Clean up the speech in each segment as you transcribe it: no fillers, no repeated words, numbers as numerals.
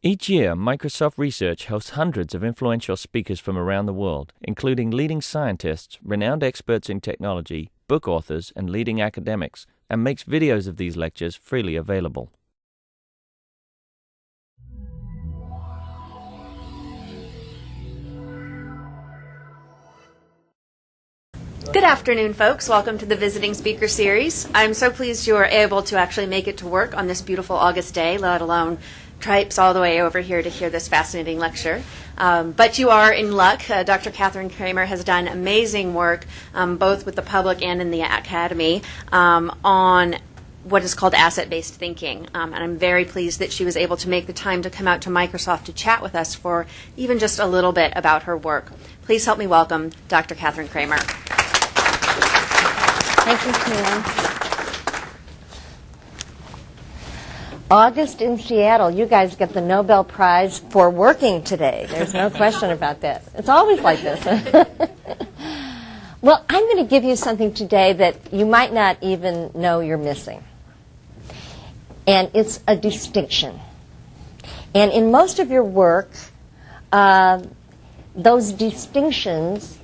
Each year, Microsoft Research hosts hundreds of influential speakers from around the world, including leading scientists, renowned experts in technology, book authors, and leading academics, and makes videos of these lectures freely available. Good afternoon, folks. Welcome to the Visiting Speaker Series. I'm so pleased you are able to actually make it to work on this beautiful August day, let alone tripes all the way over here to hear this fascinating lecture. But you are in luck. Dr. Kathryn Cramer has done amazing work, both with the public and in the academy, on what is called asset-based thinking. And I'm very pleased that she was able to make the time to come out to Microsoft to chat with us for even just a little bit about her work. Please help me welcome Dr. Kathryn Cramer. Thank you, Pam. August in Seattle, you guys get the Nobel Prize for working today. There's no question about that. It's always like this. Well, I'm going to give you something today that you might not even know you're missing. And it's a distinction. And in most of your work, those distinctions,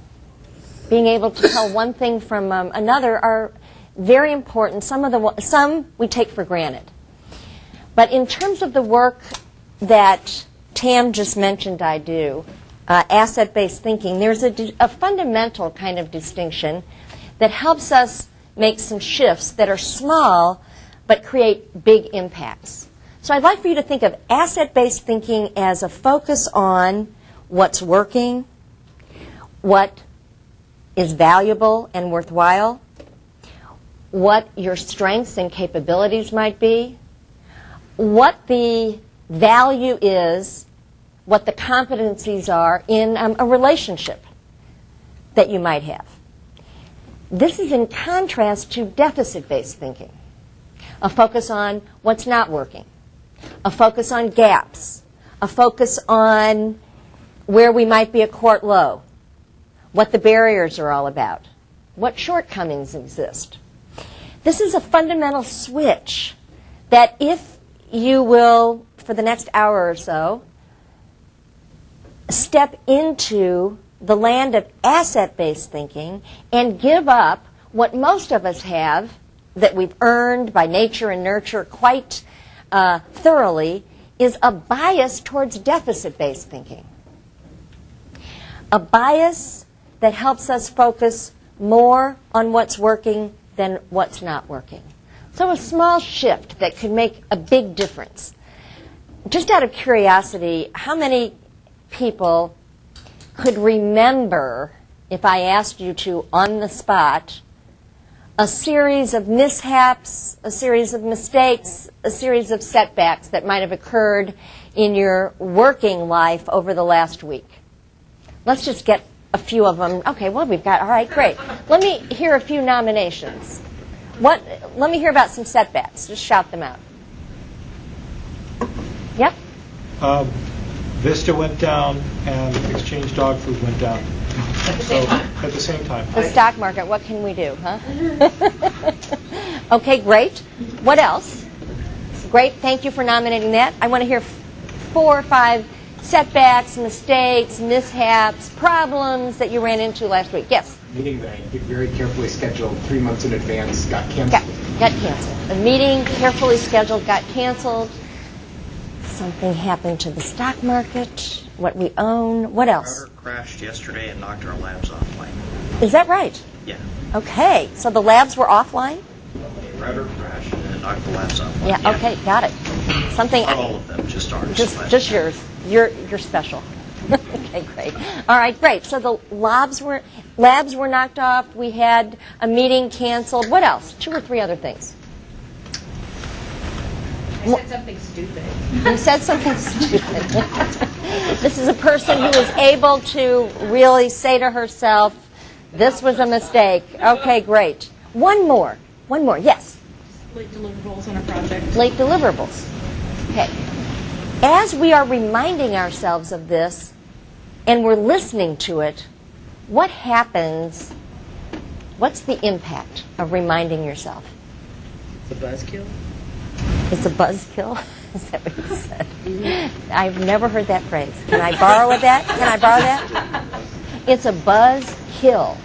being able to tell one thing from another, are very important. Some we take for granted. But in terms of the work that Tam just mentioned I do, asset-based thinking, there's a fundamental kind of distinction that helps us make some shifts that are small but create big impacts. So I'd like for you to think of asset-based thinking as a focus on what's working, what is valuable and worthwhile, what your strengths and capabilities might be, what the value is, what the competencies are in a relationship that you might have. This is in contrast to deficit-based thinking, a focus on what's not working, a focus on gaps, a focus on where we might be a quart low, what the barriers are all about, what shortcomings exist. This is a fundamental switch that if you will, for the next hour or so, step into the land of asset-based thinking and give up what most of us have that we've earned by nature and nurture quite thoroughly, is a bias towards deficit-based thinking. A bias that helps us focus more on what's working than what's not working. So a small shift that could make a big difference. Just out of curiosity, how many people could remember, if I asked you to, on the spot, a series of mishaps, a series of mistakes, a series of setbacks that might have occurred in your working life over the last week? Let's just get a few of them. Okay, well, we've got, all right, great. Let me hear a few nominations. Let me hear about some setbacks. Just shout them out. Yep. Vista went down and Exchange Dog Food went down. At the same time. The stock market, what can we do, huh? Okay, great. What else? Great, thank you for nominating that. I want to hear 4 or 5 setbacks, mistakes, mishaps, problems that you ran into last week. Yes? Meeting that I very carefully scheduled 3 months in advance got canceled. Got canceled. A meeting carefully scheduled got canceled. Something happened to the stock market, what we own. What else? Router crashed yesterday and knocked our labs offline. Is that right? Yeah. Okay, so the labs were offline? The router crashed and it knocked the labs offline. Yeah, okay, got it. Something. Not all of them, just ours. Just yours. You're special. Okay, great. All right, great. So the labs were knocked off. We had a meeting canceled. What else? 2 or 3 other things. I said something stupid. You said something stupid. This is a person who was able to really say to herself, this was a mistake. Okay, great. One more. Yes? Late deliverables on a project. Late deliverables. Okay. As we are reminding ourselves of this and we're listening to it, what happens? What's the impact of reminding yourself? The buzzkill. It's a buzzkill. Is that what you said? I've never heard that phrase. Can I borrow that? Can I borrow that? It's a buzz kill.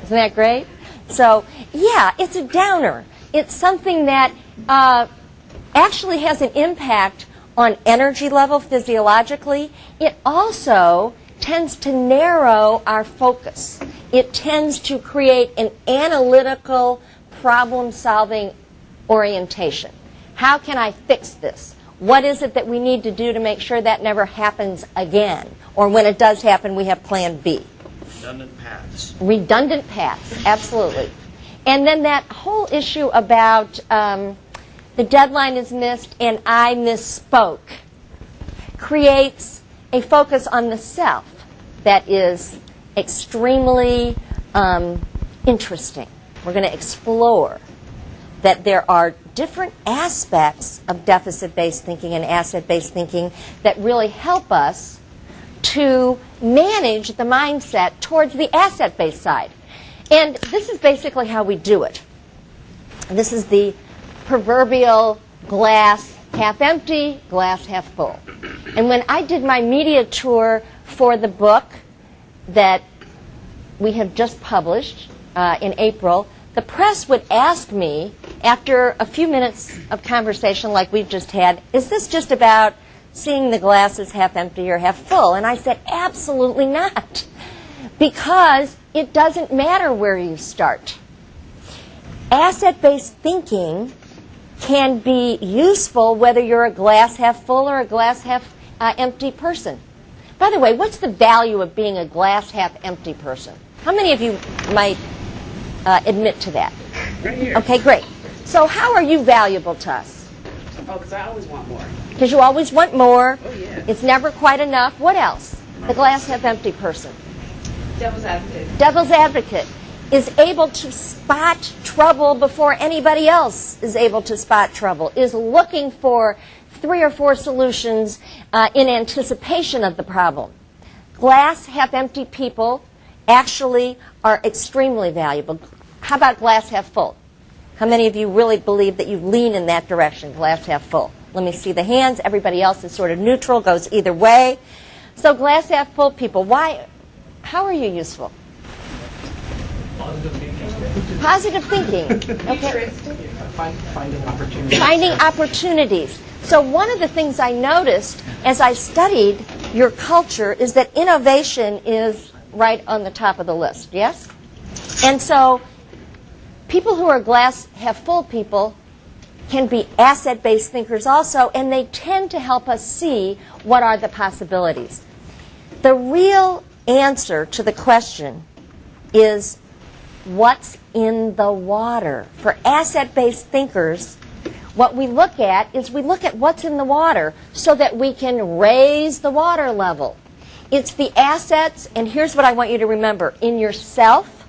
Isn't that great? So, yeah, it's a downer. It's something that actually has an impact on energy level physiologically. It also tends to narrow our focus. It tends to create an analytical, problem-solving orientation. How can I fix this? What is it that we need to do to make sure that never happens again? Or when it does happen, we have plan B. Redundant paths. Redundant paths, absolutely. And then that whole issue about the deadline is missed and I misspoke creates a focus on the self that is extremely interesting. We're going to explore that there are different aspects of deficit-based thinking and asset-based thinking that really help us to manage the mindset towards the asset-based side. And this is basically how we do it. This is the proverbial glass half empty, glass half full. And when I did my media tour for the book that we have just published in April, the press would ask me, after a few minutes of conversation like we've just had, is this just about seeing the glasses half empty or half full? And I said, absolutely not. Because it doesn't matter where you start. Asset-based thinking can be useful whether you're a glass half full or a glass half empty person. By the way, what's the value of being a glass half empty person? How many of you might admit to that? Right here. Okay, great. So how are you valuable to us? Oh, because I always want more. Because you always want more. Oh, yeah. It's never quite enough. What else? The glass half empty person. Devil's advocate. Devil's advocate is able to spot trouble before anybody else is able to spot trouble, is looking for 3 or 4 solutions in anticipation of the problem. Glass half empty people actually are extremely valuable. How about glass half full? How many of you really believe that you lean in that direction, glass half full? Let me see the hands. Everybody else is sort of neutral, goes either way. So glass half full people, why? How are you useful? Positive thinking. Okay. Finding opportunities. Finding opportunities. So one of the things I noticed as I studied your culture is that innovation is right on the top of the list, yes? And so people who are glass half full people can be asset-based thinkers also, and they tend to help us see what are the possibilities. The real answer to the question is what's in the water. For asset-based thinkers, what we look at is we look at what's in the water so that we can raise the water level. It's the assets, and here's what I want you to remember, in yourself,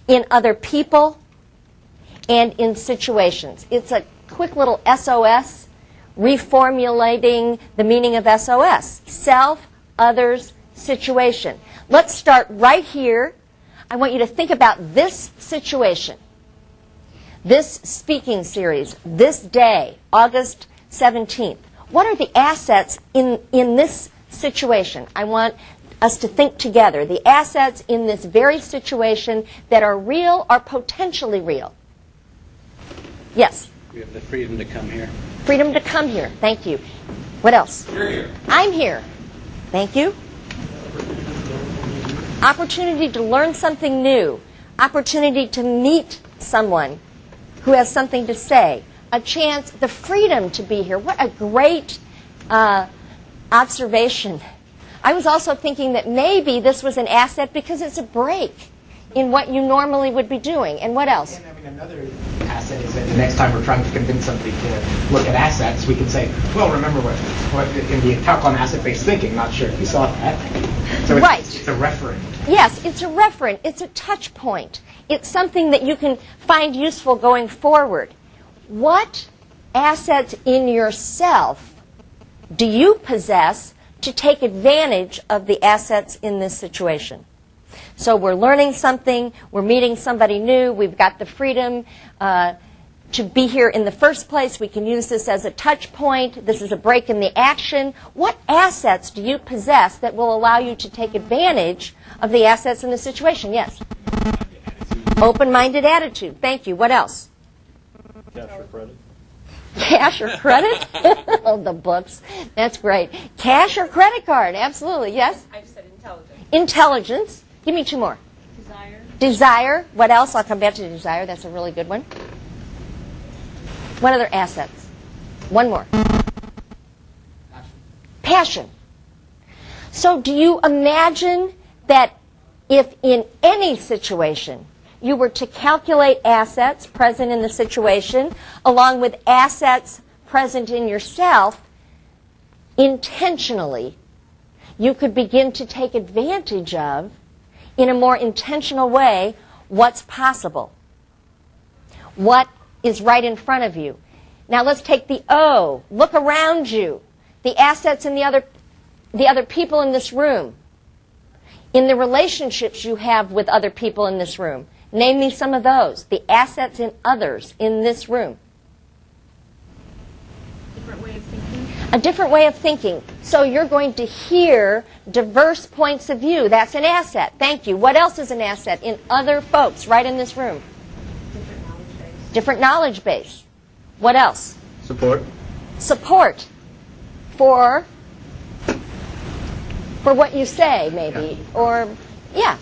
in other people, and in situations. It's a quick little SOS, reformulating the meaning of SOS. Self, others, situation. Let's start right here. I want you to think about this situation, this speaking series, this day, August 17th. What are the assets in this situation? I want us to think together. The assets in this very situation that are real or potentially real. Yes? We have the freedom to come here. Freedom to come here. Thank you. What else? You're here. I'm here. Thank you. Opportunity to learn something new. Opportunity to meet someone who has something to say. A chance, the freedom to be here. What a great observation. I was also thinking that maybe this was an asset because it's a break in what you normally would be doing. And what else? And I mean, another asset is that the next time we're trying to convince somebody to look at assets, we can say, well, remember what in the talk on asset-based thinking, not sure if you saw that. So Right. It's a referent. Yes, it's a referent. It's a touch point. It's something that you can find useful going forward. What assets in yourself do you possess to take advantage of the assets in this situation? So we're learning something, we're meeting somebody new, we've got the freedom to be here in the first place. We can use this as a touch point. This is a break in the action. What assets do you possess that will allow you to take advantage of the assets in the situation? Yes? Open-minded attitude. Thank you. What else? Cash or credit? Cash or credit? Oh, the books. That's great. Cash or credit card? Absolutely. Yes? I just said intelligence. Intelligence. Give me two more. Desire. Desire. What else? I'll come back to desire. That's a really good one. What other assets? One more. Passion. So do you imagine that if in any situation you were to calculate assets present in the situation along with assets present in yourself intentionally, you could begin to take advantage of, in a more intentional way, what's possible, what is right in front of you. Now let's take the O. Look around you. The assets in the other people in this room. In the relationships you have with other people in this room. Name me some of those. The assets in others in this room. Different way of thinking. A different way of thinking. So you're going to hear diverse points of view. That's an asset. Thank you. What else is an asset in other folks right in this room? Different knowledge base. Different knowledge base. What else? Support. Support for what you say, maybe. Or, yeah,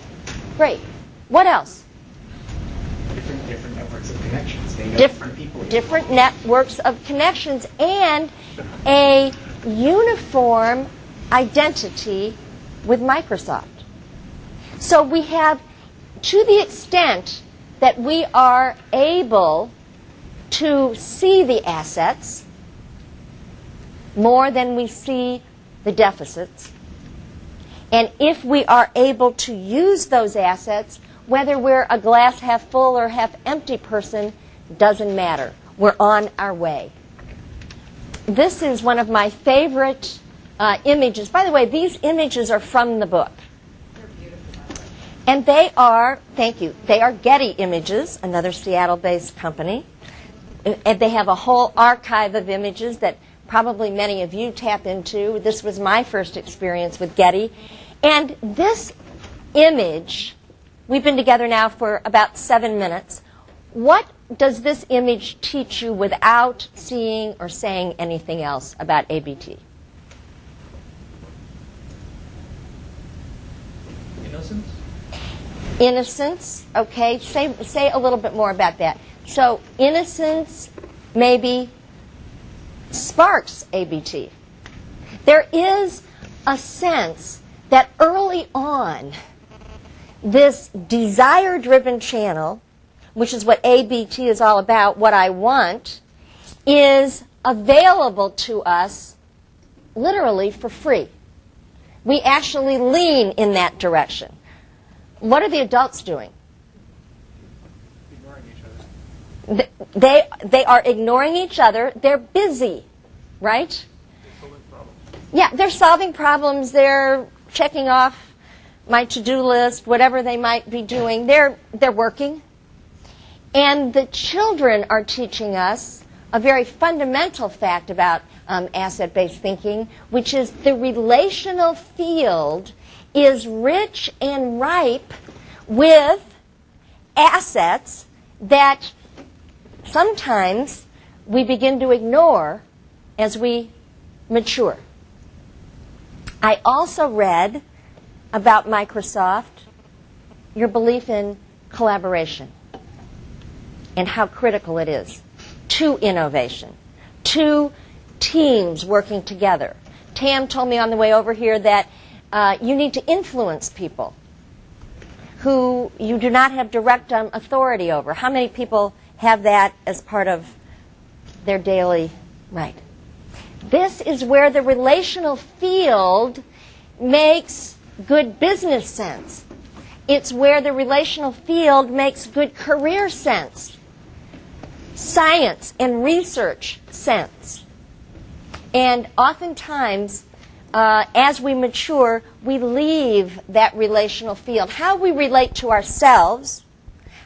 great. What else? Different networks of connections. They know different people. Different networks of connections and a uniform identity with Microsoft. So we have, to the extent that we are able to see the assets more than we see the deficits, and if we are able to use those assets, whether we're a glass half full or half empty person, doesn't matter. We're on our way. This is one of my favorite images. By the way, these images are from the book. They're beautiful. And they are, thank you, they are Getty Images, another Seattle-based company. And they have a whole archive of images that probably many of you tap into. This was my first experience with Getty. And this image, we've been together now for about 7 minutes. What does this image teach you without seeing or saying anything else about ABT? Innocence. Innocence, okay. Say a little bit more about that. So innocence maybe sparks ABT. There is a sense that early on, this desire-driven channel, which is what ABT is all about, what I want, is available to us literally for free. We actually lean in that direction. What are the adults doing? They are ignoring each other. They're busy, right? Yeah, they're solving problems. They're checking off my to-do list, whatever they might be doing. They're working. And the children are teaching us a very fundamental fact about asset-based thinking, which is the relational field is rich and ripe with assets that sometimes we begin to ignore as we mature. I also read about Microsoft, your belief in collaboration and how critical it is to innovation, to teams working together. Tam told me on the way over here that you need to influence people who you do not have direct authority over. How many people have that as part of their daily right? This is where the relational field makes good business sense. It's where the relational field makes good career sense, science and research sense. And oftentimes, as we mature, we leave that relational field. How we relate to ourselves,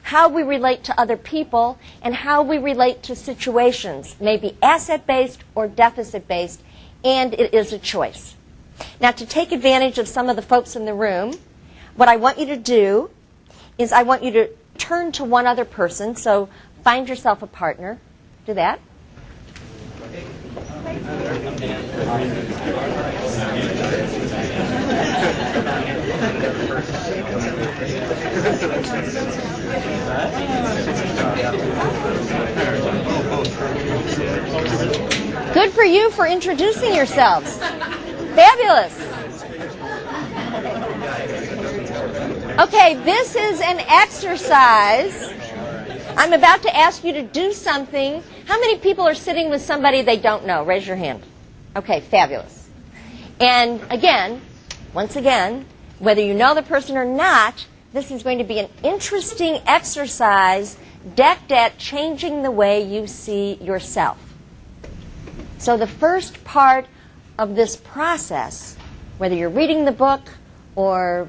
how we relate to other people, and how we relate to situations, maybe asset-based or deficit-based, and it is a choice. Now, to take advantage of some of the folks in the room, what I want you to do is I want you to turn to one other person, so find yourself a partner. Do that. Good for you for introducing yourselves. Fabulous. Okay, this is an exercise. I'm about to ask you to do something. How many people are sitting with somebody they don't know? Raise your hand. Okay, fabulous. And again, once again, whether you know the person or not, this is going to be an interesting exercise decked at changing the way you see yourself. So the first part of this process, whether you're reading the book or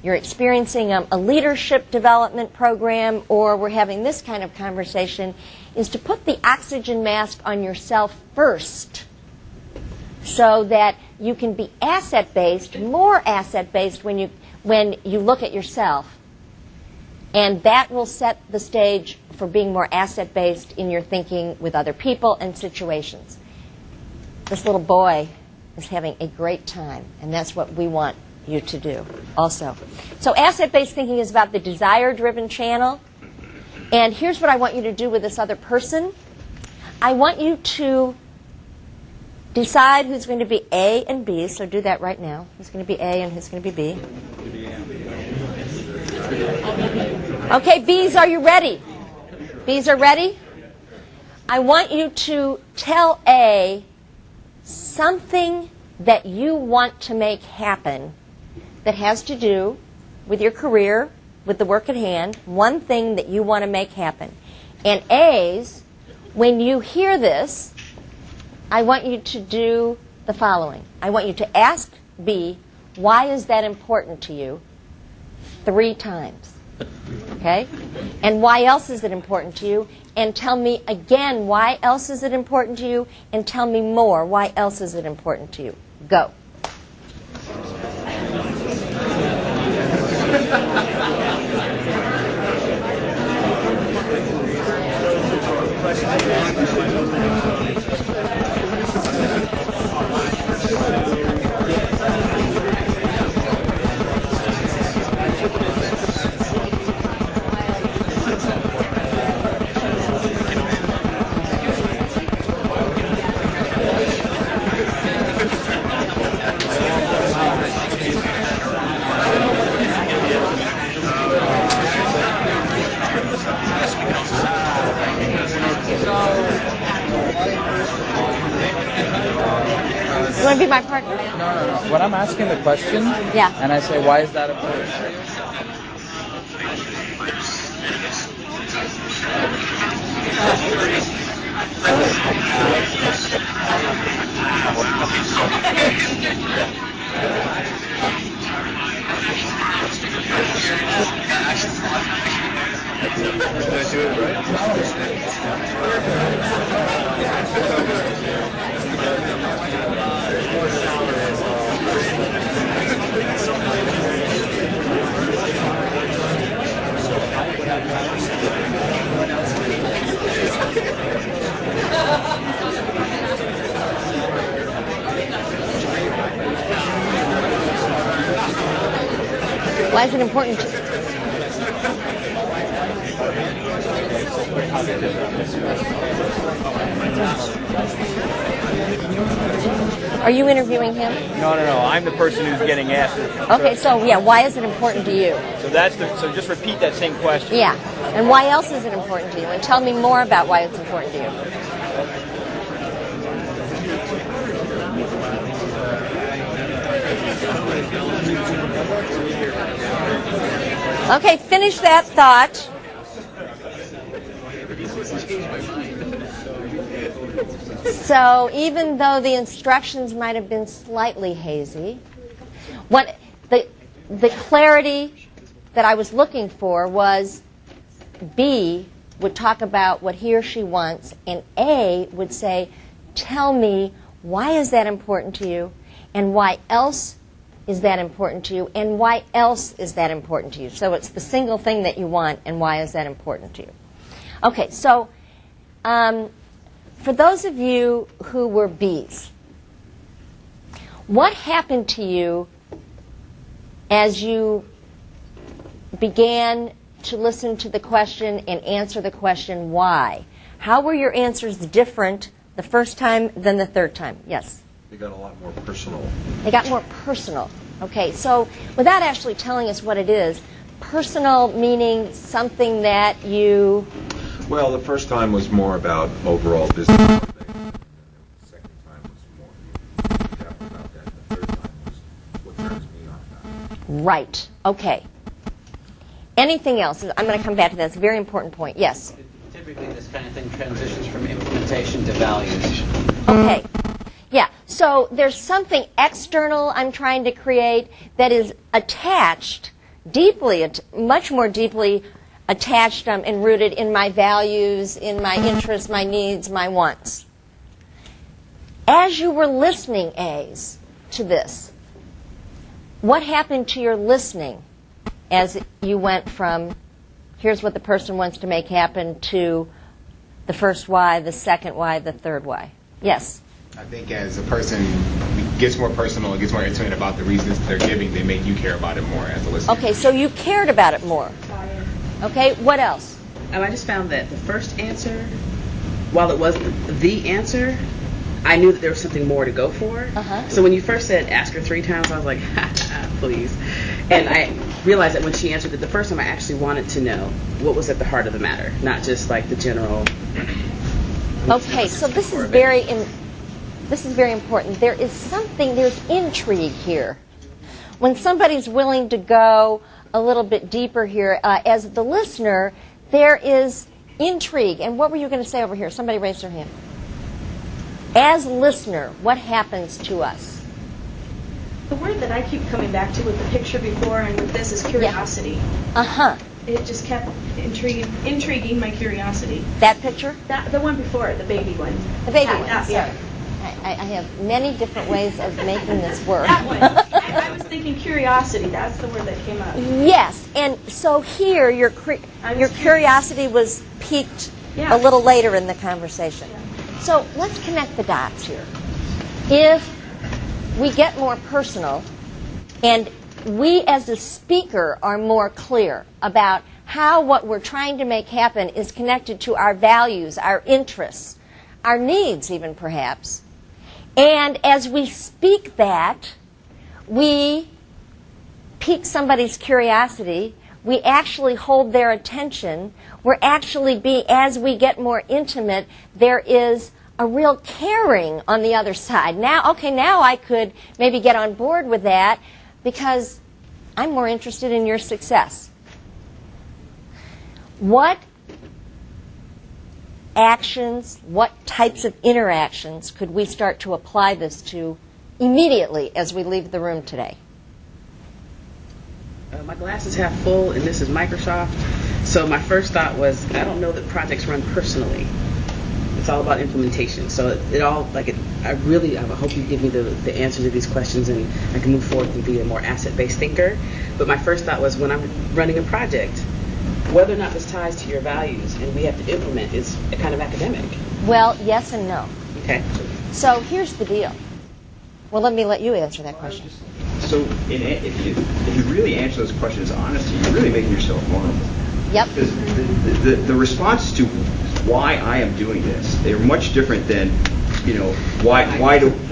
you're experiencing a leadership development program or we're having this kind of conversation, is to put the oxygen mask on yourself first so that you can be asset-based, more asset-based when you look at yourself. And that will set the stage for being more asset-based in your thinking with other people and situations. This little boy is having a great time, and that's what we want you to do also. So asset-based thinking is about the desire-driven channel. And here's what I want you to do with this other person. I want you to decide who's going to be A and B. So do that right now. Who's going to be A and who's going to be B? Okay, B's, are you ready? B's are ready? I want you to tell A something that you want to make happen that has to do with your career, with the work at hand, one thing that you want to make happen. And A's, when you hear this, I want you to do the following. I want you to ask B, why is that important to you? 3 times. Okay? And why else is it important to you? And tell me again, why else is it important to you? And tell me more, why else is it important to you? Go. You want to be my partner? No. When I'm asking the question, yeah, and I say, why is that important? Did I do it right? Why is it important to you? Are you interviewing him? No. I'm the person who's getting asked. Okay, so yeah, why is it important to you? So just repeat that same question. Yeah, and why else is it important to you? And tell me more about why it's important to you. Okay, finish that thought. So even though the instructions might have been slightly hazy, what the clarity that I was looking for was B would talk about what he or she wants, and A would say, tell me, why is that important to you, and why else is that important to you, and why else is that important to you. So it's the single thing that you want, and why is that important to you. Okay, so for those of you who were Bs, what happened to you as you began to listen to the question and answer the question, why? How were your answers different the first time than the third time? Yes? They got a lot more personal. They got more personal. Okay, so without actually telling us what it is, personal meaning something that you... Well, the first time was more about overall business. The second time was more depth about that. The third time was what turns me on about it. Right. Okay. Anything else? I'm going to come back to that. It's a very important point. Yes? Typically, this kind of thing transitions from implementation to values. Okay. Yeah. So there's something external I'm trying to create that is attached, deeply, much more deeply attached and rooted in my values, in my interests, my needs, my wants. As you were listening, A's, to this, what happened to your listening as you went from, here's what the person wants to make happen, to the first why, the second why, the third why? Yes? I think as a person gets more personal, gets more intimate about the reasons they're giving, they make you care about it more as a listener. Okay, so you cared about it more. Okay, what else? I just found that the first answer, while it was the answer, I knew that there was something more to go for. So when you first said ask her 3 times, I was like, please. And I realized that when she answered it the first time, I actually wanted to know what was at the heart of the matter, not just like the general. Okay, so this is very important. There is something, there's intrigue here. When somebody's willing to go a little bit deeper here, as the listener, there is intrigue. And what were you going to say over here? Somebody raised their hand. As listener, what happens to us? The word that I keep coming back to with the picture before and with this is curiosity. It just kept intriguing my curiosity. That picture? The one before it, the baby one. The baby one, yeah. sorry. I have many different ways of making this work. That one. I was thinking curiosity. That's the word that came up. Yes, and so here your curiosity was piqued a little later in the conversation. Yeah. So let's connect the dots here. If we get more personal and we as a speaker are more clear about how what we're trying to make happen is connected to our values, our interests, our needs even perhaps, and as we speak that, we pique somebody's curiosity, we actually hold their attention, we're actually as we get more intimate, there is a real caring on the other side. Now I could maybe get on board with that because I'm more interested in your success. What actions, what types of interactions could we start to apply this to immediately as we leave the room today? My glass is half full, and this is Microsoft. So my first thought was, I don't know that projects run personally. It's all about implementation. So I hope you give me the answer to these questions and I can move forward and be a more asset-based thinker. But my first thought was, when I'm running a project, whether or not this ties to your values and we have to implement is kind of academic. Well, yes and no. Okay. So here's the deal. Well, let you answer that question. So if you really answer those questions honestly, you're really making yourself vulnerable. Yep. Because the response to why I am doing this, they're much different than, why does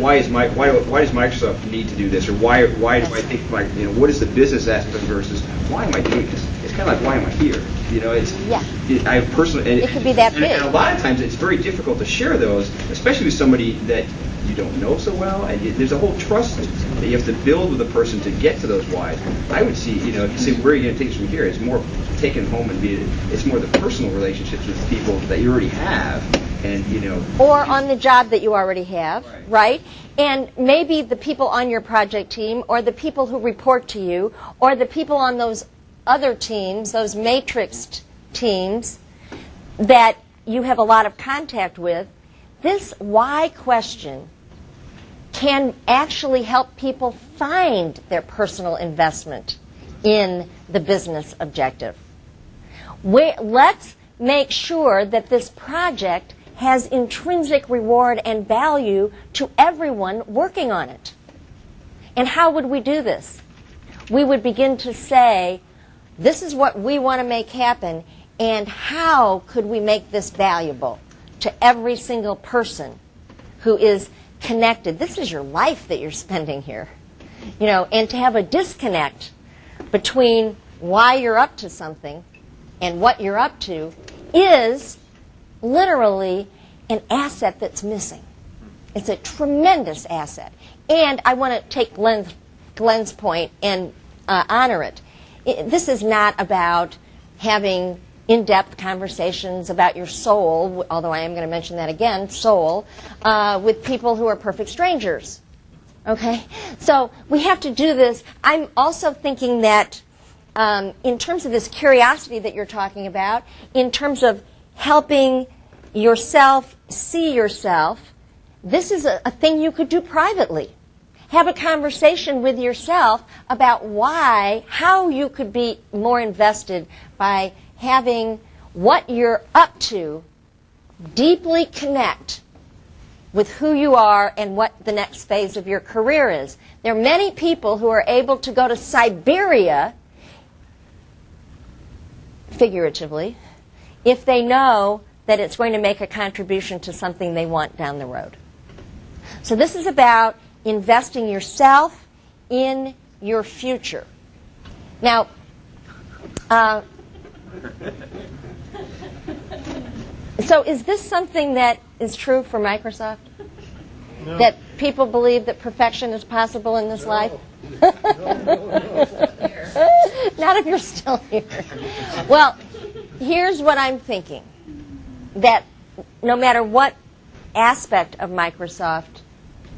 Microsoft need to do this, or why do I think what is the business aspect versus why am I doing this? It's kind of like, why am I here? I personally, it could be that big. And a lot of times it's very difficult to share those, especially with somebody that you don't know so well, and there's a whole trust that you have to build with a person to get to those whys. I would see, if you say where are you going to take this from here, it's more taken home and it's more the personal relationships with people that you already have, and or on the job that you already have, right? And maybe the people on your project team, or the people who report to you, or the people on those other teams, those matrixed teams that you have a lot of contact with, this why question can actually help people find their personal investment in the business objective. Let's make sure that this project has intrinsic reward and value to everyone working on it. And how would we do this? We would begin to say, this is what we want to make happen, and how could we make this valuable to every single person who is connected? This is your life that you're spending here. You know, and to have a disconnect between why you're up to something and what you're up to is literally an asset that's missing. It's a tremendous asset. And I want to take Glenn's point and honor it. This is not about having in-depth conversations about your soul, although I am going to mention that again, soul, with people who are perfect strangers. Okay? So we have to do this. I'm also thinking that in terms of this curiosity that you're talking about, in terms of helping yourself see yourself, this is a thing you could do privately. Have a conversation with yourself about how you could be more invested by having what you're up to deeply connect with who you are and what the next phase of your career is. There are many people who are able to go to Siberia, figuratively, if they know that it's going to make a contribution to something they want down the road. So this is about investing yourself in your future. Now, so is this something that is true for Microsoft? No. That people believe that perfection is possible in this life? Not if you're still here. Well, here's what I'm thinking. That no matter what aspect of Microsoft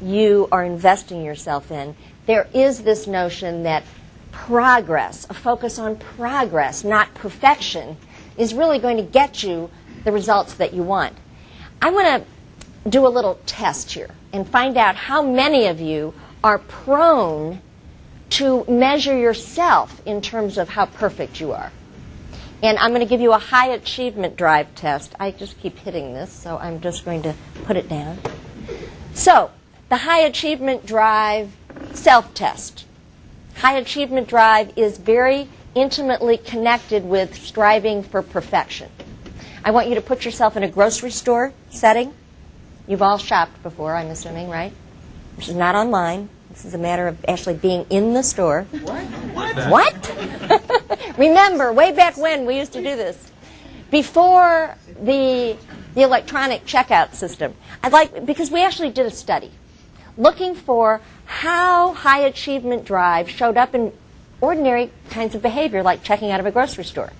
you are investing yourself in, there is this notion that progress, a focus on progress, not perfection, is really going to get you the results that you want. I want to do a little test here and find out how many of you are prone to measure yourself in terms of how perfect you are. And I'm going to give you a high achievement drive test. I just keep hitting this, so I'm just going to put it down. So, the high achievement drive self-test. High achievement drive is very intimately connected with striving for perfection. I want you to put yourself in a grocery store setting. You've all shopped before, I'm assuming, right? This is not online. This is a matter of actually being in the store. What? Remember, way back when we used to do this. Before the electronic checkout system. Because we actually did a study looking for how high achievement drive showed up in ordinary kinds of behavior, like checking out of a grocery store.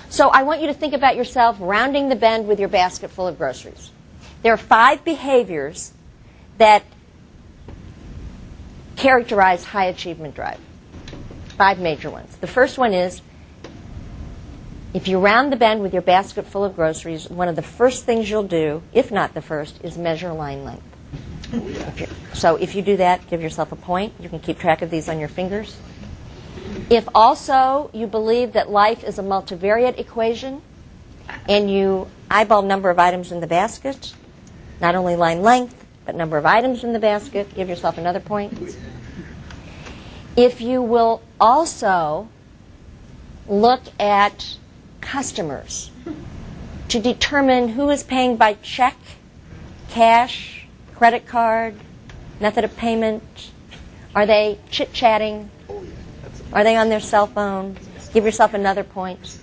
So I want you to think about yourself rounding the bend with your basket full of groceries. There are 5 behaviors that characterize high achievement drive. 5 major ones. The first one is, if you round the bend with your basket full of groceries, one of the first things you'll do, if not the first, is measure line length. So if you do that, give yourself a point. You can keep track of these on your fingers. If also you believe that life is a multivariate equation and you eyeball number of items in the basket, not only line length, but number of items in the basket, give yourself another point. If you will also look at customers to determine who is paying by check, cash, credit card, method of payment, are they chit-chatting, are they on their cell phone, give yourself another point.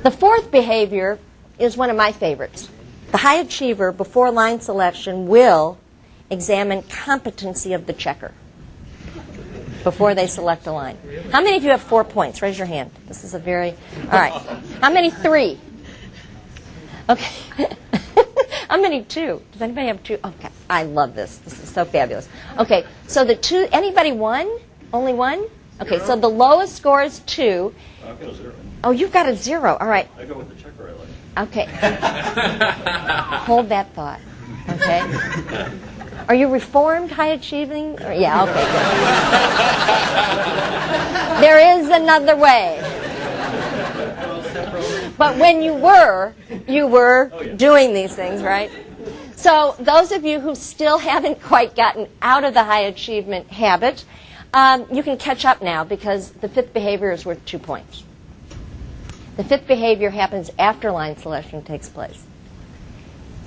The 4th behavior is one of my favorites. The high achiever, before line selection, will examine competency of the checker before they select a line. How many of you have 4 points? Raise your hand. This is a very... All right. How many 3? Okay. How many 2? Does anybody have 2? Okay. I love this. This is so fabulous. Okay. So the 2... Anybody 1? Only 1? Okay. So the lowest score is 2. I feel 0. Oh, you've got a 0. All right. I go with the checker I like. Okay. Hold that thought. Okay. Are you reformed, high achieving? Yeah, okay, good. There is another way. But when you were doing these things, right? So those of you who still haven't quite gotten out of the high achievement habit, you can catch up now because the 5th behavior is worth 2 points. The 5th behavior happens after line selection takes place.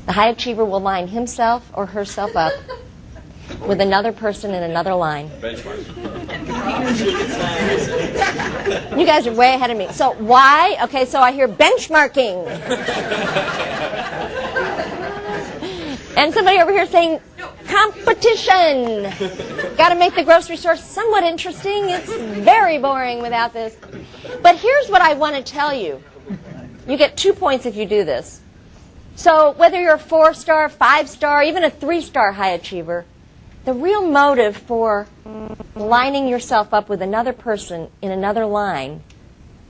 The high achiever will line himself or herself up with another person in another line. You guys are way ahead of me. So why? Okay, so I hear benchmarking. And somebody over here saying competition. Got to make the grocery store somewhat interesting. It's very boring without this. But here's what I want to tell you. You get 2 points if you do this. So whether you're a 4-star, 5-star, even a 3-star high achiever, the real motive for lining yourself up with another person in another line,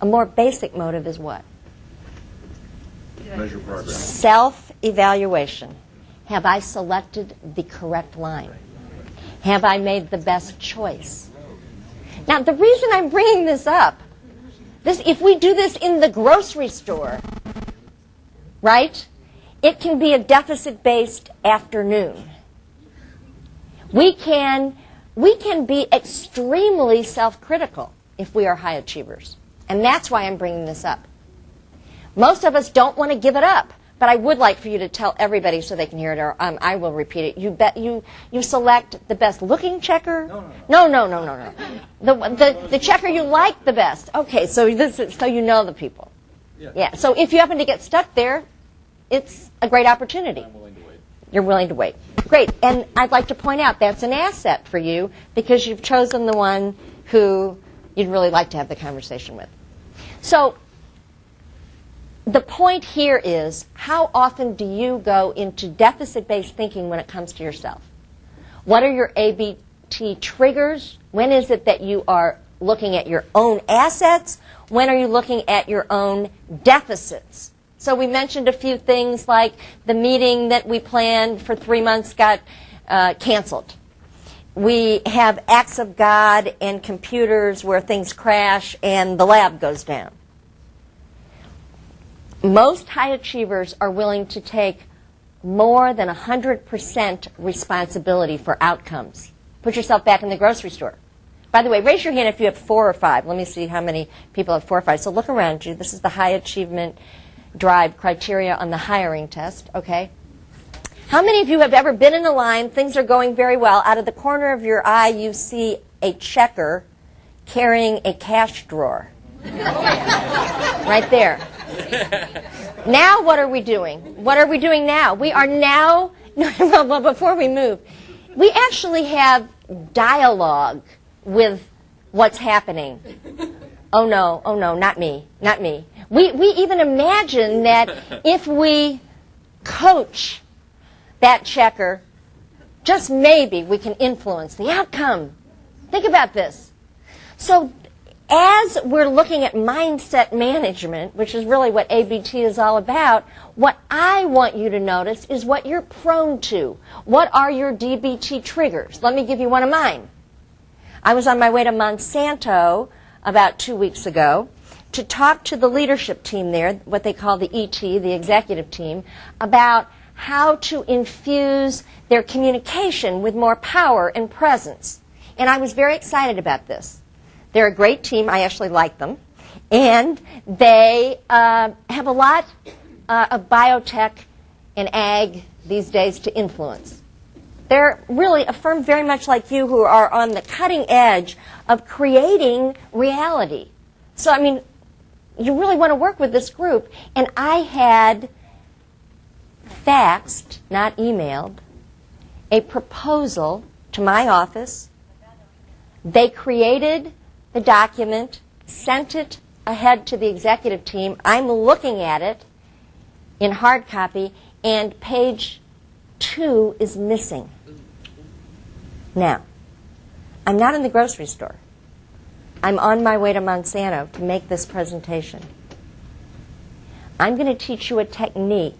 a more basic motive is what? Measure progress. Self-evaluation. Have I selected the correct line? Have I made the best choice? Now, the reason I'm bringing this up, if we do this in the grocery store, right, it can be a deficit-based afternoon. We can be extremely self-critical if we are high achievers. And that's why I'm bringing this up. Most of us don't want to give it up. But I would like for you to tell everybody so they can hear it, or I will repeat it. You select the best looking checker. No. The checker you like the best. Okay, so you know the people. Yeah. So if you happen to get stuck there, it's a great opportunity. I'm willing to wait. You're willing to wait. Great. And I'd like to point out that's an asset for you because you've chosen the one who you'd really like to have the conversation with. So the point here is, how often do you go into deficit-based thinking when it comes to yourself? What are your ABT triggers? When is it that you are looking at your own assets? When are you looking at your own deficits? So we mentioned a few things like the meeting that we planned for 3 months got canceled. We have acts of God and computers where things crash and the lab goes down. Most high achievers are willing to take more than 100% responsibility for outcomes. Put yourself back in the grocery store. By the way, raise your hand if you have 4 or 5. Let me see how many people have 4 or 5. So look around you. This is the high achievement drive criteria on the hiring test, okay? How many of you have ever been in a line, things are going very well, out of the corner of your eye you see a checker carrying a cash drawer? Right there. Now what are we doing? What are we doing now? We are now, well, before we move, we actually have dialogue with what's happening. Oh no, not me, not me. We even imagine that if we coach that checker, just maybe we can influence the outcome. Think about this. So as we're looking at mindset management, which is really what ABT is all about, what I want you to notice is what you're prone to. What are your DBT triggers? Let me give you one of mine. I was on my way to Monsanto about 2 weeks ago to talk to the leadership team there, what they call the ET, the executive team, about how to infuse their communication with more power and presence. And I was very excited about this. They're a great team. I actually like them. And they have a lot of biotech and ag these days to influence. They're really a firm very much like you who are on the cutting edge of creating reality. So, I mean, you really want to work with this group. And I had faxed, not emailed, a proposal to my office. They created the document, sent it ahead to the executive team. I'm looking at it in hard copy, and page 2 is missing. Now, I'm not in the grocery store. I'm on my way to Monsanto to make this presentation. I'm going to teach you a technique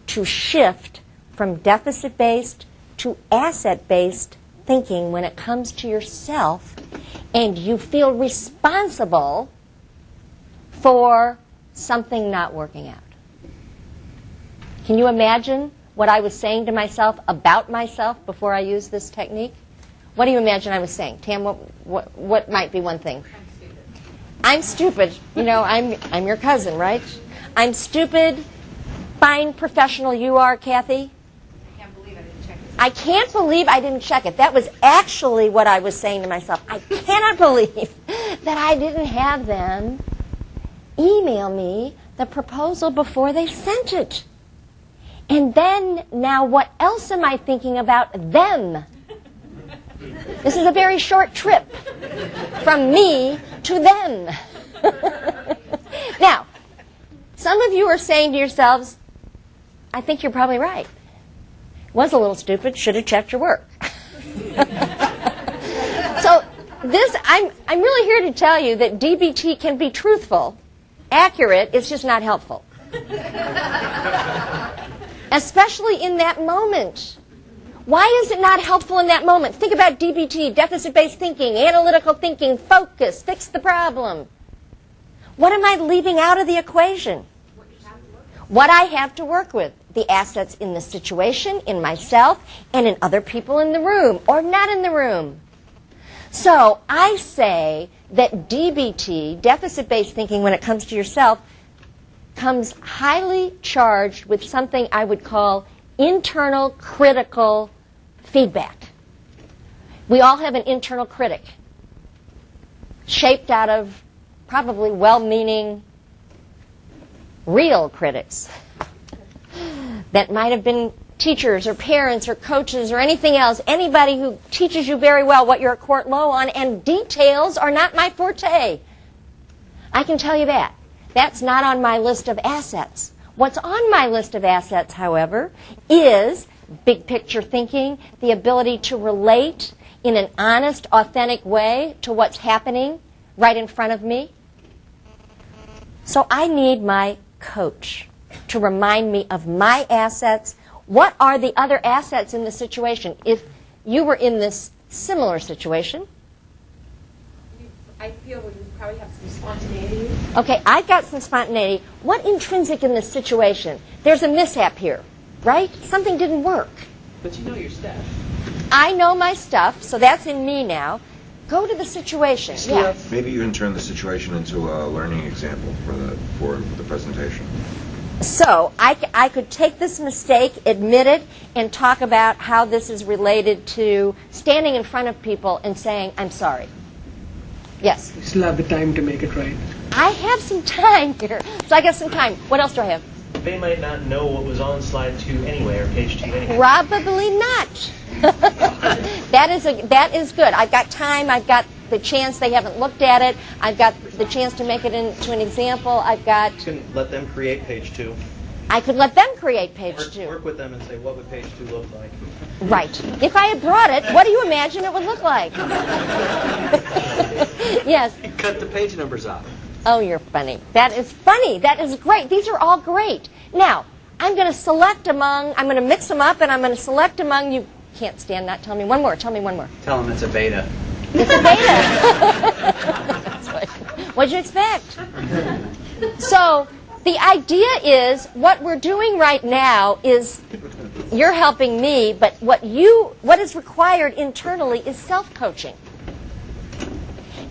to shift from deficit-based to asset-based thinking when it comes to yourself, and you feel responsible for something not working out. Can you imagine what I was saying to myself about myself before I used this technique? What do you imagine I was saying? Tam, what might be one thing? I'm stupid. You know, I'm your cousin, right? I'm stupid. Fine professional you are, Kathy. I can't believe I didn't check it. That was actually what I was saying to myself. I cannot believe that I didn't have them email me the proposal before they sent it. And then, now what else am I thinking about them? This is a very short trip from me to them. Now, some of you are saying to yourselves, I think you're probably right. Was a little stupid, should have checked your work. So this, I'm really here to tell you that DBT can be truthful, accurate, it's just not helpful. Especially in that moment. Why is it not helpful in that moment? Think about DBT, deficit-based thinking, analytical thinking, focus, fix the problem. What am I leaving out of the equation? What I have to work with. The assets in the situation, in myself, and in other people in the room, or not in the room. So I say that DBT, deficit-based thinking, when it comes to yourself, comes highly charged with something I would call internal critical feedback. We all have an internal critic, shaped out of probably well-meaning real critics that might have been teachers or parents or coaches or anything else, anybody who teaches you very well what you're a quart low on, and details are not my forte. I can tell you that. That's not on my list of assets. What's on my list of assets, however, is big picture thinking, the ability to relate in an honest, authentic way to what's happening right in front of me. So I need my coach to remind me of my assets. What are the other assets in the situation? If you were in this similar situation. I feel you probably have some spontaneity. Okay, I've got some spontaneity. What intrinsic in this situation? There's a mishap here, right? Something didn't work. But you know your stuff. I know my stuff, so that's in me now. Go to the situation. Yeah. Maybe you can turn the situation into a learning example for the presentation. So I could take this mistake, admit it, and talk about how this is related to standing in front of people and saying, I'm sorry. Yes? You still have the time to make it right. I have some time here. So I got some time. What else do I have? They might not know what was on slide 2 anyway, or page 2 anyway. Probably not. That is good. I've got time. I've got the chance they haven't looked at it. I've got the chance to make it into an example. I've got... You can let them create page 2. I could let them create page 2. Work with them and say, what would page 2 look like? Right. If I had brought it, what do you imagine it would look like? Yes. You cut the page numbers off. Oh, you're funny. That is funny. That is great. These are all great. Now, I'm going to mix them up, and I'm going to select among, you can't stand that. Tell me one more. Tell me one more. Tell them it's a beta. It's a beta. What'd you expect? So, the idea is, what we're doing right now is, you're helping me, but what is required internally is self-coaching.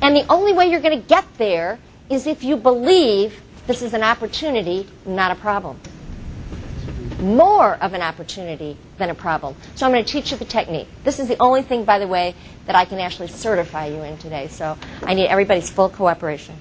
And the only way you're going to get there is if you believe this is an opportunity, not a problem. More of an opportunity than a problem. So I'm going to teach you the technique. This is the only thing, by the way, that I can actually certify you in today. So I need everybody's full cooperation.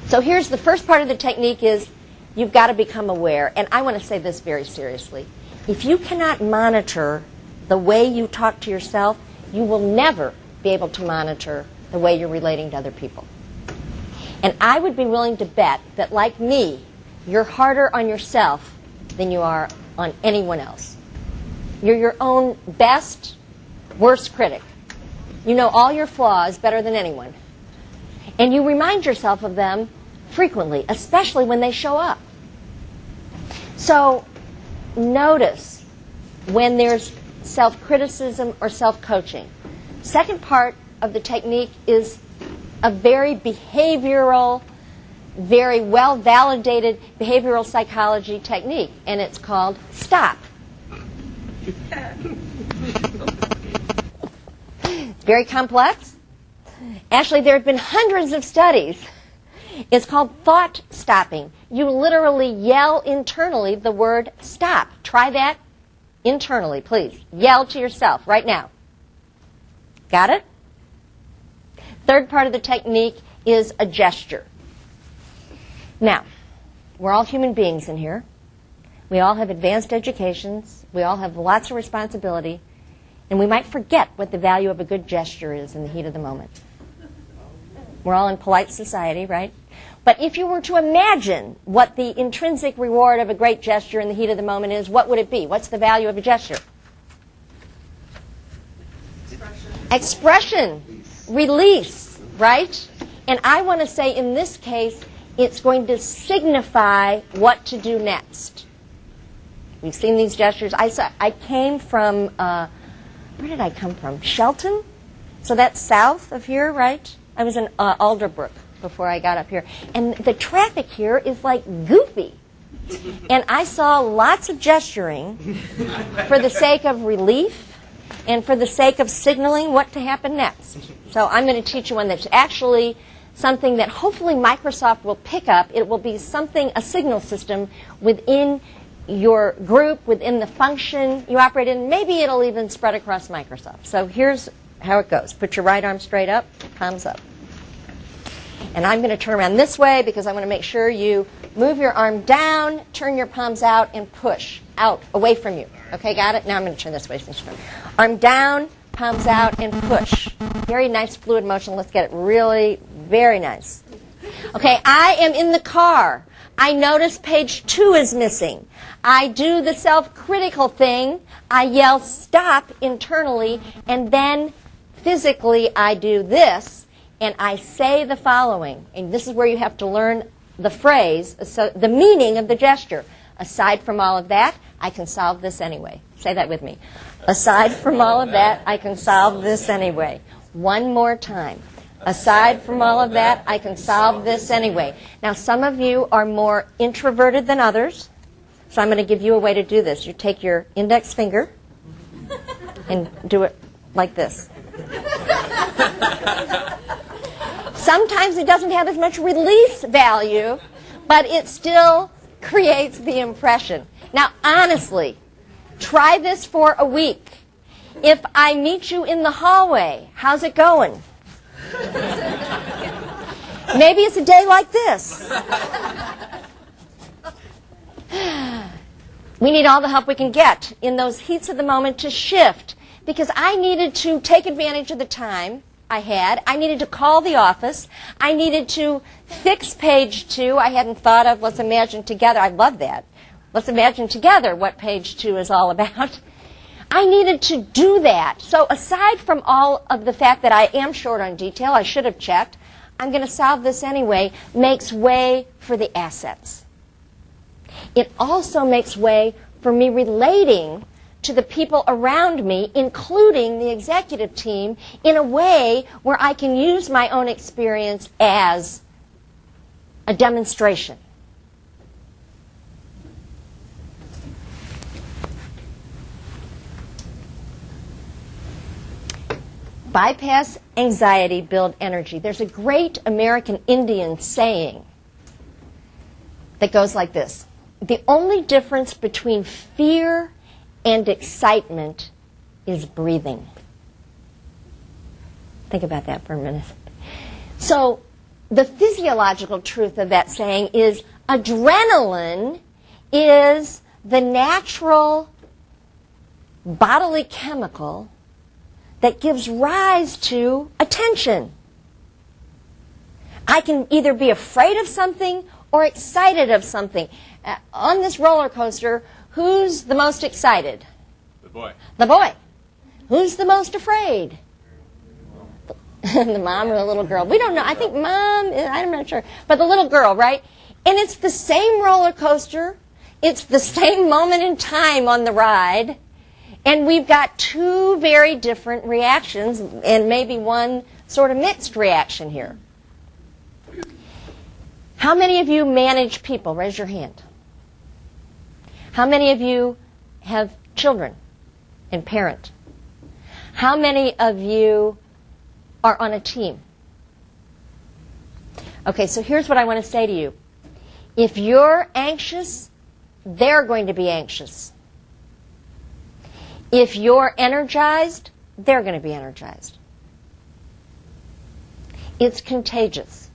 So here's the first part of the technique is you've got to become aware. And I want to say this very seriously. If you cannot monitor the way you talk to yourself, you will never be able to monitor the way you're relating to other people. And I would be willing to bet that, like me, you're harder on yourself than you are on anyone else. You're your own best, worst critic. You know all your flaws better than anyone. And you remind yourself of them frequently, especially when they show up. So notice when there's self-criticism or self-coaching. Second part of the technique is a very behavioral, very well-validated behavioral psychology technique, and it's called STOP. Very complex. Actually, there have been hundreds of studies. It's called thought stopping. You literally yell internally the word stop. Try that internally, please. Yell to yourself right now. Got it? Third part of the technique is a gesture. Now, we're all human beings in here. We all have advanced educations. We all have lots of responsibility. And we might forget what the value of a good gesture is in the heat of the moment. We're all in polite society, right? But if you were to imagine what the intrinsic reward of a great gesture in the heat of the moment is, what would it be? What's the value of a gesture? Expression. Release, right? And I want to say in this case, it's going to signify what to do next. We've seen these gestures. I came from, where did I come from? Shelton? So that's south of here, right? I was in Alderbrook before I got up here. And the traffic here is like goofy. And I saw lots of gesturing for the sake of relief and for the sake of signaling what to happen next. So I'm going to teach you one that's actually something that hopefully Microsoft will pick up. It will be something, a signal system within your group, within the function you operate in. Maybe it'll even spread across Microsoft. So here's how it goes. Put your right arm straight up, palms up. And I'm going to turn around this way because I want to make sure you move your arm down, turn your palms out, and push out, away from you. Okay, got it? Now I'm going to turn this way. Arm down, palms out, and push. Very nice fluid motion. Let's get it really, very nice. Okay, I am in the car. I notice page 2 is missing. I do the self-critical thing. I yell stop internally, and then physically I do this, and I say the following. And this is where you have to learn the phrase, so the meaning of the gesture. Aside from all of that, I can solve this anyway. Say that with me. Aside from all of that, I can solve this anyway. One more time. Aside from all of that, I can solve this anyway. Now, some of you are more introverted than others, so I'm going to give you a way to do this. You take your index finger and do it like this. Sometimes it doesn't have as much release value, but it still creates the impression. Now, honestly, try this for a week. If I meet you in the hallway, how's it going? Maybe it's a day like this. We need all the help we can get in those heats of the moment to shift, because I needed to take advantage of the time I had. I needed to call the office. I needed to fix page 2. I hadn't thought of, let's imagine together. I love that. Let's imagine together what page 2 is all about. I needed to do that. So aside from all of the fact that I am short on detail, I should have checked, I'm going to solve this anyway, makes way for the assets. It also makes way for me relating to the people around me, including the executive team, in a way where I can use my own experience as a demonstration. Bypass anxiety, build energy. There's a great American Indian saying that goes like this. The only difference between fear and excitement is breathing. Think about that for a minute. So the physiological truth of that saying is adrenaline is the natural bodily chemical that gives rise to attention. I can either be afraid of something or excited of something. On this roller coaster, who's the most excited? The boy. The boy. Who's the most afraid? The mom or the little girl. We don't know. I think mom, I'm not sure. But the little girl, right? And it's the same roller coaster. It's the same moment in time on the ride. And we've got two very different reactions and maybe one sort of mixed reaction here. How many of you manage people? Raise your hand. How many of you have children and parent? How many of you are on a team? Okay, so here's what I want to say to you. If you're anxious, they're going to be anxious. If you're energized, they're going to be energized. It's contagious.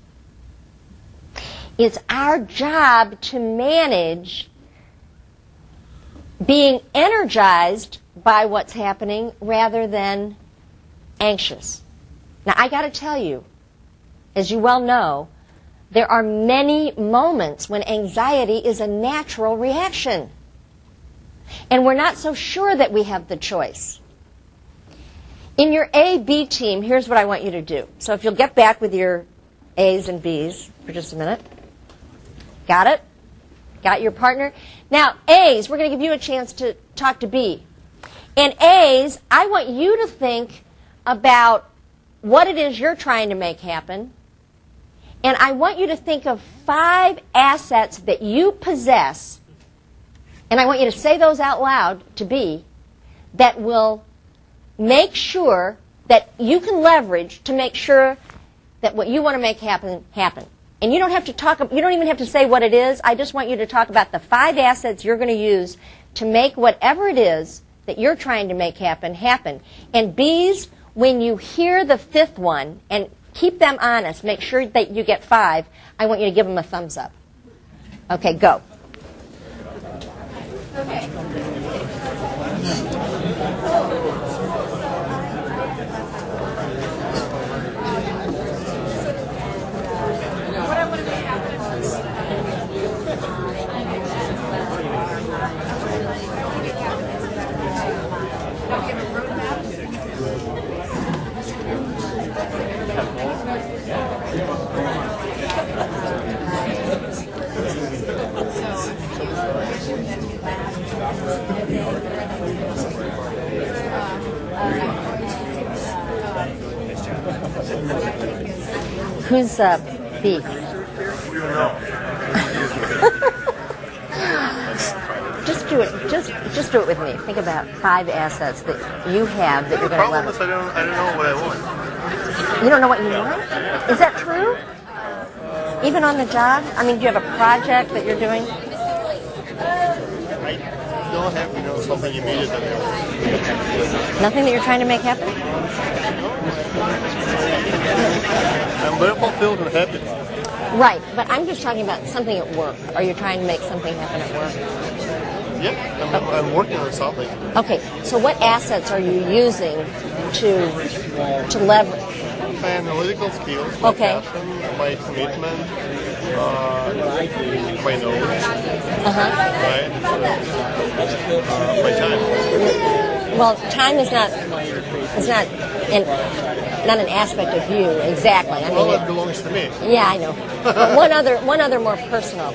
It's our job to manage being energized by what's happening rather than anxious. Now, I got to tell you, as you well know, there are many moments when anxiety is a natural reaction. And we're not so sure that we have the choice. In your A-B team, here's what I want you to do. So if you'll get back with your A's and B's for just a minute. Got it? Got your partner? Now, A's, we're going to give you a chance to talk to B. And A's, I want you to think about what it is you're trying to make happen. And I want you to think of 5 assets that you possess, and I want you to say those out loud to B, that will make sure that you can leverage to make sure that what you want to make happen. And you don't have to talk, you don't even have to say what it is. I just want you to talk about the 5 assets you're going to use to make whatever it is that you're trying to make happen. And B's, when you hear the 5th one, and keep them honest, make sure that you get 5, I want you to give them a thumbs up. Okay, go. Okay. What I want to make happen Who's B? Just do it. Just do it with me. Think about 5 assets that you have that you're going to leverage. I don't know what I want. You don't know what you want? Is that true? Even on the job? I mean, do you have a project that you're doing? I don't have, something immediate that I want. Nothing that you're trying to make happen? I'm very fulfilled and happy. Right, but I'm just talking about something at work. Are you trying to make something happen at work? Yeah, I'm working on something. Okay, so what assets are you using to leverage? My analytical skills, my passion, my commitment, my knowledge, my time. Well, time is not an aspect of you exactly. I mean, it belongs to me. Yeah, I know. But one other more personal.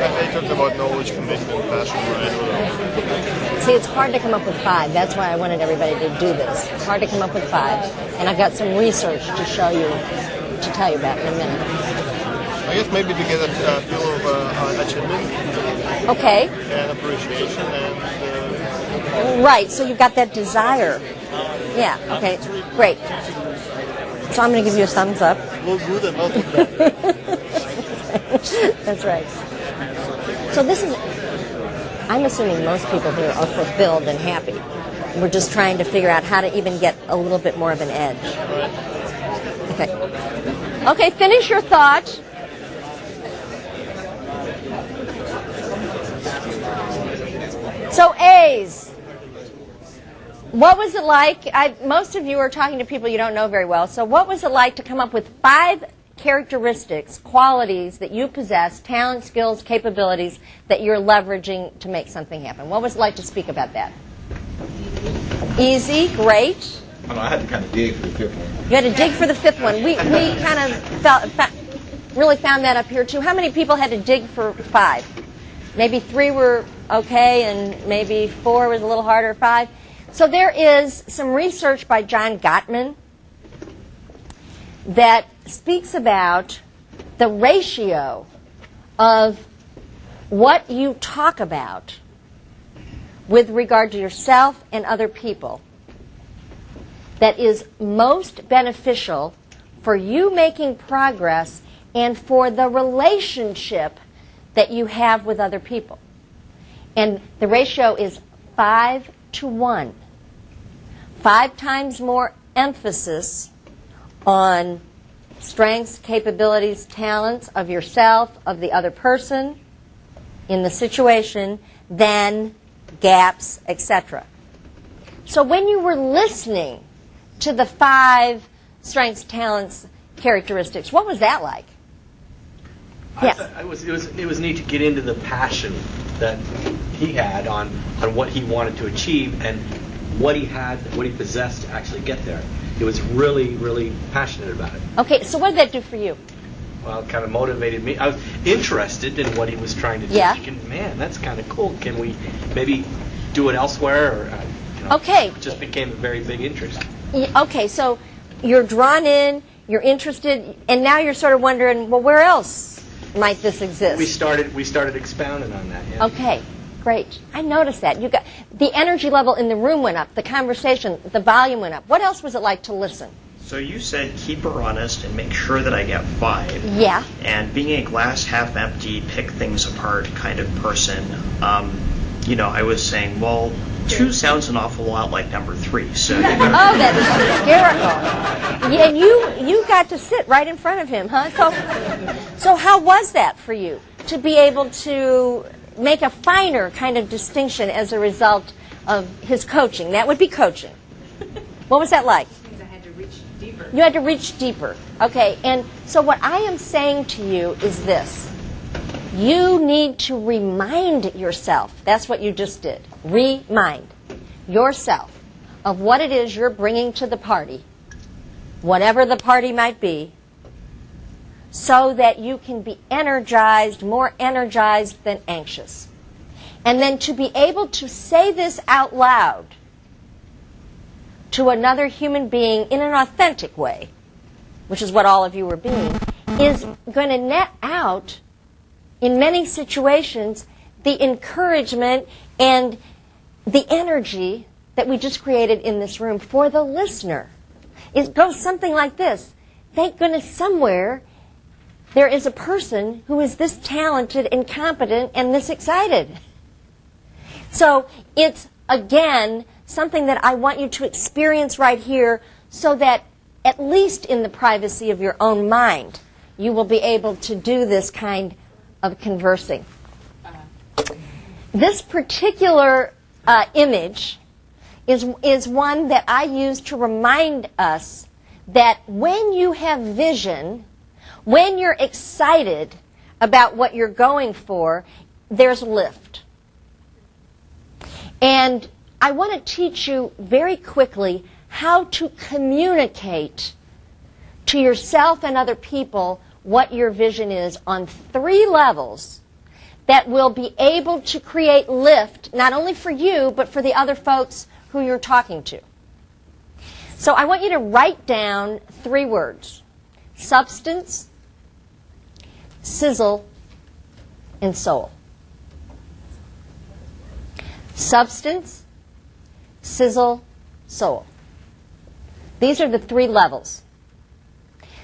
I talked about knowledge, commitment, passion, right? See, it's hard to come up with 5. That's why I wanted everybody to do this. It's hard to come up with 5, and I've got some research to show you, to tell you about in a minute. I guess maybe to get a feel of achievement. Okay. And appreciation and... Right, so you've got that desire. Yeah, okay, great. So I'm going to give you a thumbs up. Look good and not look bad. That's right. So this is, I'm assuming most people here are fulfilled and happy. We're just trying to figure out how to even get a little bit more of an edge. Okay. Okay, finish your thought. So A's. What was it like? Most of you are talking to people you don't know very well. So what was it like to come up with 5 characteristics, qualities that you possess, talent, skills, capabilities that you're leveraging to make something happen? What was it like to speak about that? Easy, great. I don't know, I had to kind of dig for the fifth one. You had to dig for the fifth one. We kind of really found that up here too. How many people had to dig for 5? Maybe 3 were okay, and maybe 4 was a little harder, 5. So there is some research by John Gottman that speaks about the ratio of what you talk about with regard to yourself and other people that is most beneficial for you making progress and for the relationship that you have with other people. And the ratio is 5 to 1. 5 times more emphasis on strengths, capabilities, talents of yourself, of the other person in the situation, than gaps, etc. So when you were listening to the 5 strengths, talents, characteristics, what was that like? Yes. It was neat to get into the passion that he had on what he wanted to achieve and what he had, what he possessed to actually get there. It was really, really passionate about it. Okay, so what did that do for you? Well, it kind of motivated me. I was interested in what he was trying to do. Yeah. Thinking, man, that's kind of cool. Can we maybe do it elsewhere? Or, okay. It just became a very big interest. Okay, so you're drawn in, you're interested, and now you're sort of wondering, well, where else might this exist? We started expounding on that. Yeah. Okay, great. I noticed that. You got the energy level in the room went up, the conversation, the volume went up. What else was it like to listen? So you said keep her honest and make sure that I get 5. Yeah. And being a glass half empty, pick things apart kind of person, I was saying, well, 2 sounds an awful lot like number 3. So that is hysterical. Yeah, and you got to sit right in front of him, huh? So how was that for you to be able to make a finer kind of distinction as a result of his coaching? That would be coaching. What was that like? Means I had to reach deeper. You had to reach deeper. Okay, and so what I am saying to you is this. You need to remind yourself, that's what you just did, remind yourself of what it is you're bringing to the party, whatever the party might be, so that you can be energized, more energized than anxious. And then to be able to say this out loud to another human being in an authentic way, which is what all of you were being, is going to net out, in many situations, the encouragement and the energy that we just created in this room for the listener. It goes something like this. Thank goodness somewhere there is a person who is this talented and competent and this excited. So it's, again, something that I want you to experience right here so that at least in the privacy of your own mind, you will be able to do this kind of conversing. This particular image is one that I use to remind us that when you have vision, when you're excited about what you're going for, there's lift. And I want to teach you very quickly how to communicate to yourself and other people what your vision is on 3 levels that will be able to create lift, not only for you, but for the other folks who you're talking to. So I want you to write down 3 words: substance, sizzle, and soul. Substance, sizzle, soul. These are the 3 levels.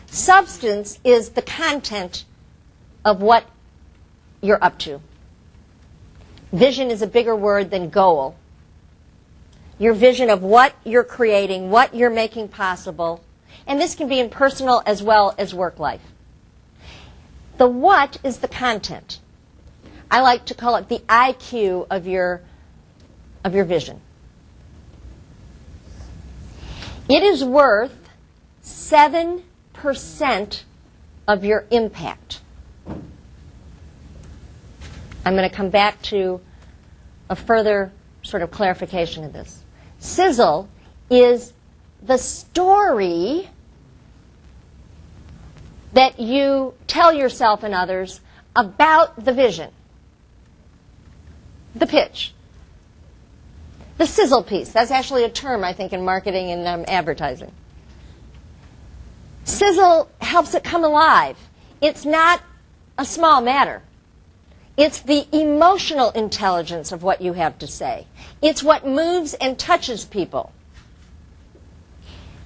Substance is the content of what you're up to. Vision is a bigger word than goal. Your vision of what you're creating, what you're making possible, and this can be in personal as well as work life. The what is the content. I like to call it the IQ of your vision. It is worth 7% of your impact. I'm going to come back to a further sort of clarification of this. Sizzle is the story that you tell yourself and others about the vision, the pitch, the sizzle piece. That's actually a term, I think, in marketing and advertising. Sizzle helps it come alive. It's not a small matter. It's the emotional intelligence of what you have to say. It's what moves and touches people.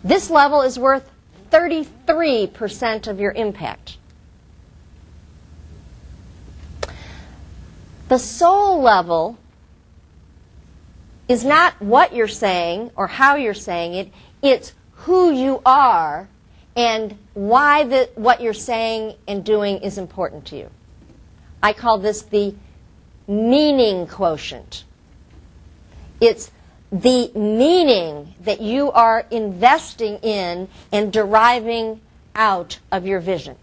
This level is worth 33% of your impact. The soul level is not what you're saying or how you're saying it. It's who you are and why what you're saying and doing is important to you. I call this the meaning quotient. It's the meaning that you are investing in and deriving out of your vision.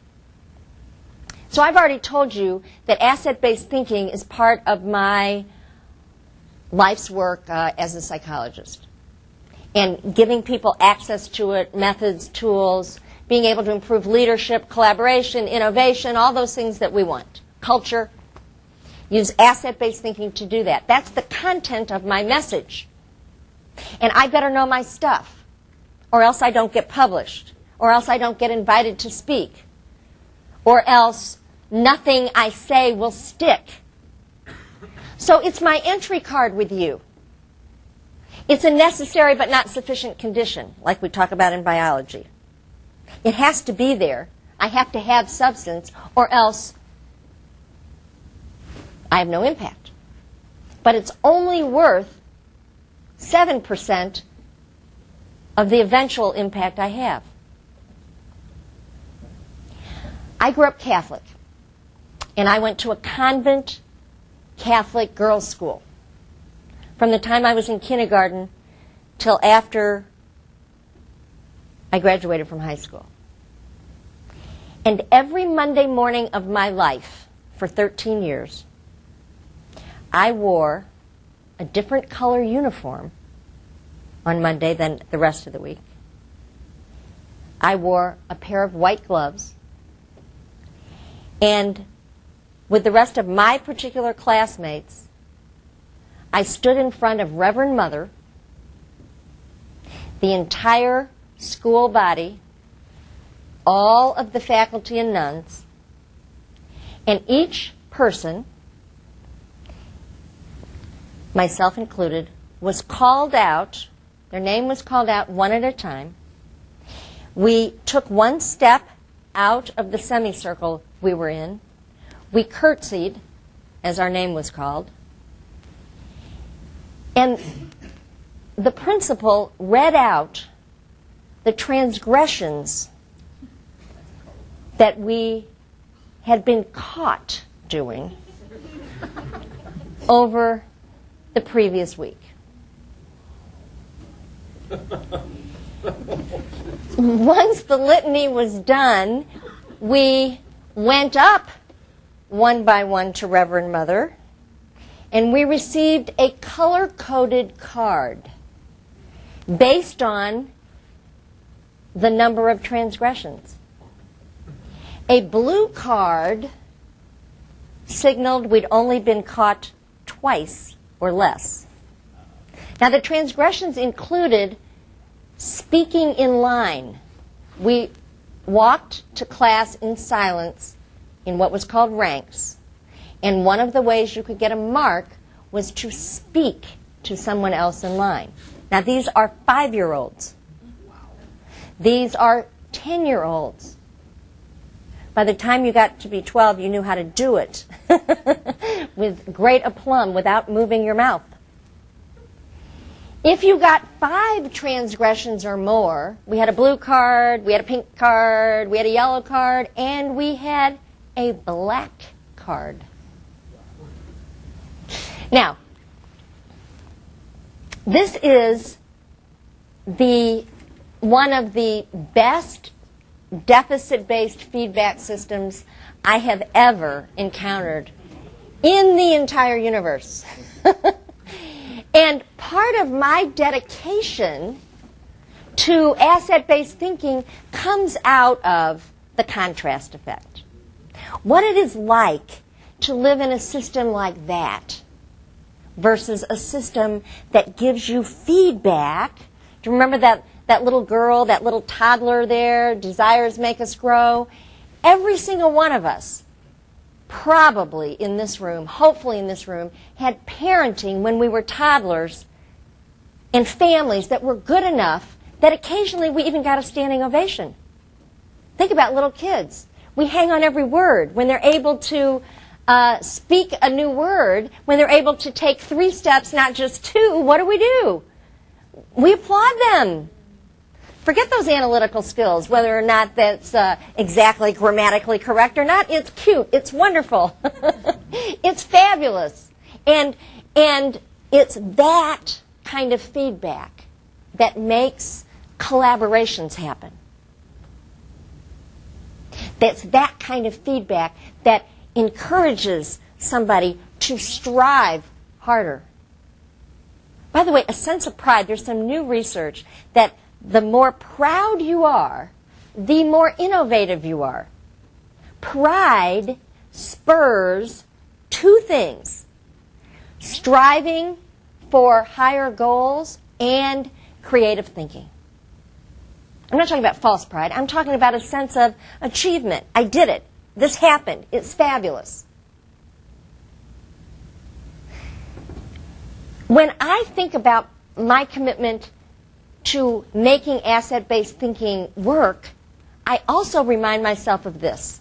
So I've already told you that asset-based thinking is part of my life's work as a psychologist. And giving people access to it, methods, tools, being able to improve leadership, collaboration, innovation, all those things that we want. Culture. Use asset-based thinking to do that. That's the content of my message. And I better know my stuff, or else I don't get published, or else I don't get invited to speak, or else nothing I say will stick. So it's my entry card with you. It's a necessary but not sufficient condition, like we talk about in biology. It has to be there. I have to have substance, or else I have no impact. But it's only worth 7% of the eventual impact I have. I grew up Catholic, and I went to a convent Catholic girls' school from the time I was in kindergarten till after I graduated from high school. And every Monday morning of my life for 13 years, I wore a different color uniform on Monday than the rest of the week. I wore a pair of white gloves, and with the rest of my particular classmates, I stood in front of Reverend Mother, the entire school body, all of the faculty and nuns, and each person, myself included, was called out. Their name was called out one at a time. We took one step out of the semicircle we were in. We curtsied, as our name was called. And the principal read out the transgressions that we had been caught doing over the previous week. Once the litany was done, we went up one by one to Reverend Mother, and we received a color-coded card based on the number of transgressions. A blue card signaled we'd only been caught twice or less. Now, the transgressions included speaking in line. We walked to class in silence in what was called ranks, and one of the ways you could get a mark was to speak to someone else in line. Now, these are 5-year-olds. These are 10-year-olds. By the time you got to be 12, you knew how to do it with great aplomb without moving your mouth. If you got 5 transgressions or more, we had a blue card, we had a pink card, we had a yellow card, and we had a black card. Now, this is one of the best deficit-based feedback systems I have ever encountered in the entire universe. And part of my dedication to asset-based thinking comes out of the contrast effect. What it is like to live in a system like that versus a system that gives you feedback. Do you remember that little girl, that little toddler there, desires make us grow? Every single one of us, probably in this room, hopefully in this room, had parenting when we were toddlers and families that were good enough that occasionally we even got a standing ovation. Think about little kids. We hang on every word. When they're able to speak a new word, when they're able to take 3 steps, not just 2, what do? We applaud them. Forget those analytical skills, whether or not that's exactly grammatically correct or not. It's cute. It's wonderful. It's fabulous. And it's that kind of feedback that makes collaborations happen. That's that kind of feedback that encourages somebody to strive harder. By the way, a sense of pride, there's some new research that the more proud you are, the more innovative you are. Pride spurs 2 things: striving for higher goals and creative thinking. I'm not talking about false pride. I'm talking about a sense of achievement. I did it. This happened. It's fabulous. When I think about my commitment to making asset-based thinking work, I also remind myself of this.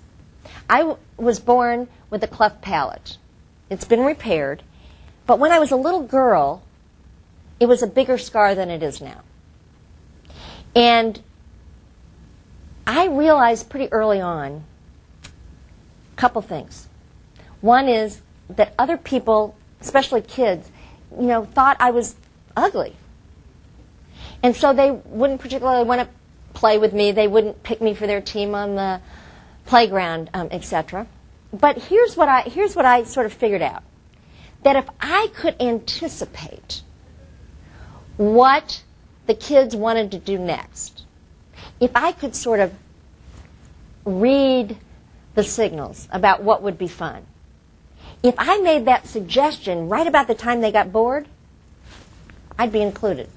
I was born with a cleft palate. It's been repaired. But when I was a little girl, it was a bigger scar than it is now. And I realized pretty early on a couple things. One is that other people, especially kids, thought I was ugly. And so they wouldn't particularly want to play with me. They wouldn't pick me for their team on the playground, etc. But here's what I sort of figured out. That if I could anticipate what the kids wanted to do next, if I could sort of read the signals about what would be fun, if I made that suggestion right about the time they got bored, I'd be included.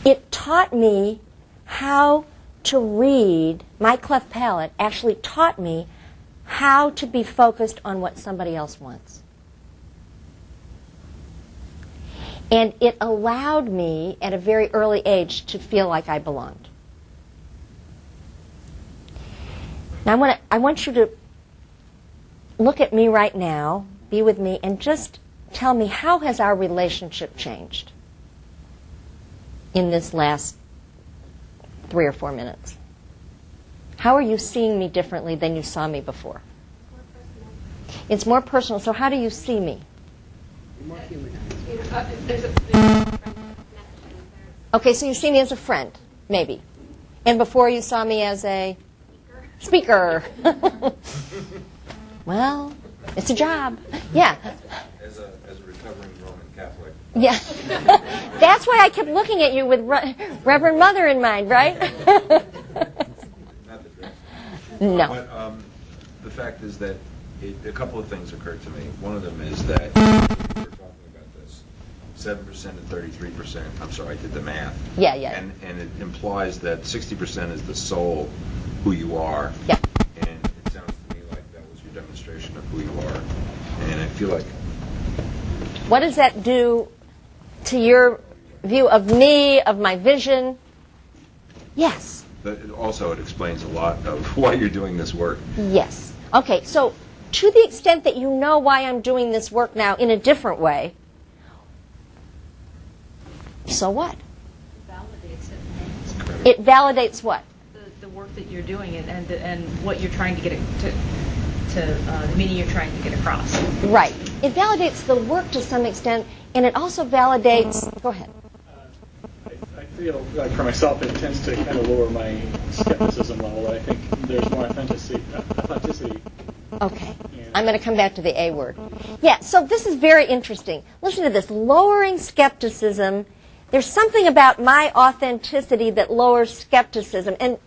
It taught me how to read. My cleft palate actually taught me how to be focused on what somebody else wants. And it allowed me at a very early age to feel like I belonged. Now I want you to look at me right now, be with me, and just tell me, how has our relationship changed in this last 3 or 4 minutes? How are you seeing me differently than you saw me before? It's more personal. So how do you see me? More humanized. Okay, so you see me as a friend, maybe. And before you saw me as a speaker. Well, it's a job. Yeah. As a recovering Roman Catholic. Yeah. That's why I kept looking at you with Reverend Mother in mind, right? Not the dress. No. But the fact is that a couple of things occurred to me. One of them is that we're talking about this 7% and 33%. I'm sorry, I did the math. Yeah. And it implies that 60% is the soul, who you are. Yeah. And it sounds to me like that was your demonstration of who you are. And I feel like... What does that do to your view of me, of my vision? Yes. Also, it explains a lot of why you're doing this work. Yes. Okay, so to the extent that you know why I'm doing this work now in a different way, so what? It validates it. It validates what? The work that you're doing and what you're trying to get to the meaning you're trying to get across. Right. It validates the work to some extent, and it also validates... Go ahead. I Like for myself, it tends to kind of lower my skepticism level. I think there's more authenticity. Okay. I'm going to come back to the A word. Yeah, so this is very interesting. Listen to this. Lowering skepticism. There's something about my authenticity that lowers skepticism. And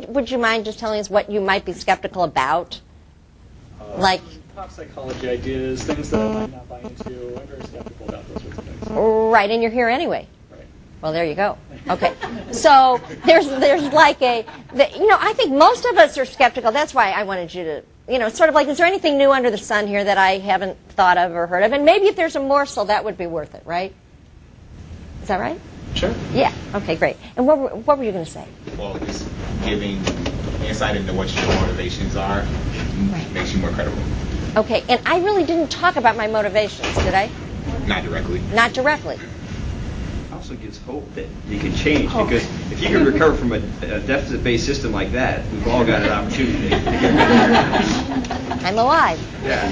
would you mind just telling us what you might be skeptical about? Like pop psychology ideas, things that I might not buy into. I'm very skeptical about those sorts of things. Right, and you're here anyway. Right. Well, there you go. Okay. So there's like I think most of us are skeptical. That's why I wanted you to, it's sort of like, is there anything new under the sun here that I haven't thought of or heard of? And maybe if there's a morsel, that would be worth it, right? Is that right? Sure. Yeah. Okay, great. And what were you going to say? Well, just giving insight into what your motivations are makes you more credible. Okay, and I really didn't talk about my motivations, did I? Not directly. Not directly. It also gives hope that you can change, because if you can recover from a deficit-based system like that, we've all got an opportunity to get better. I'm alive. Yeah.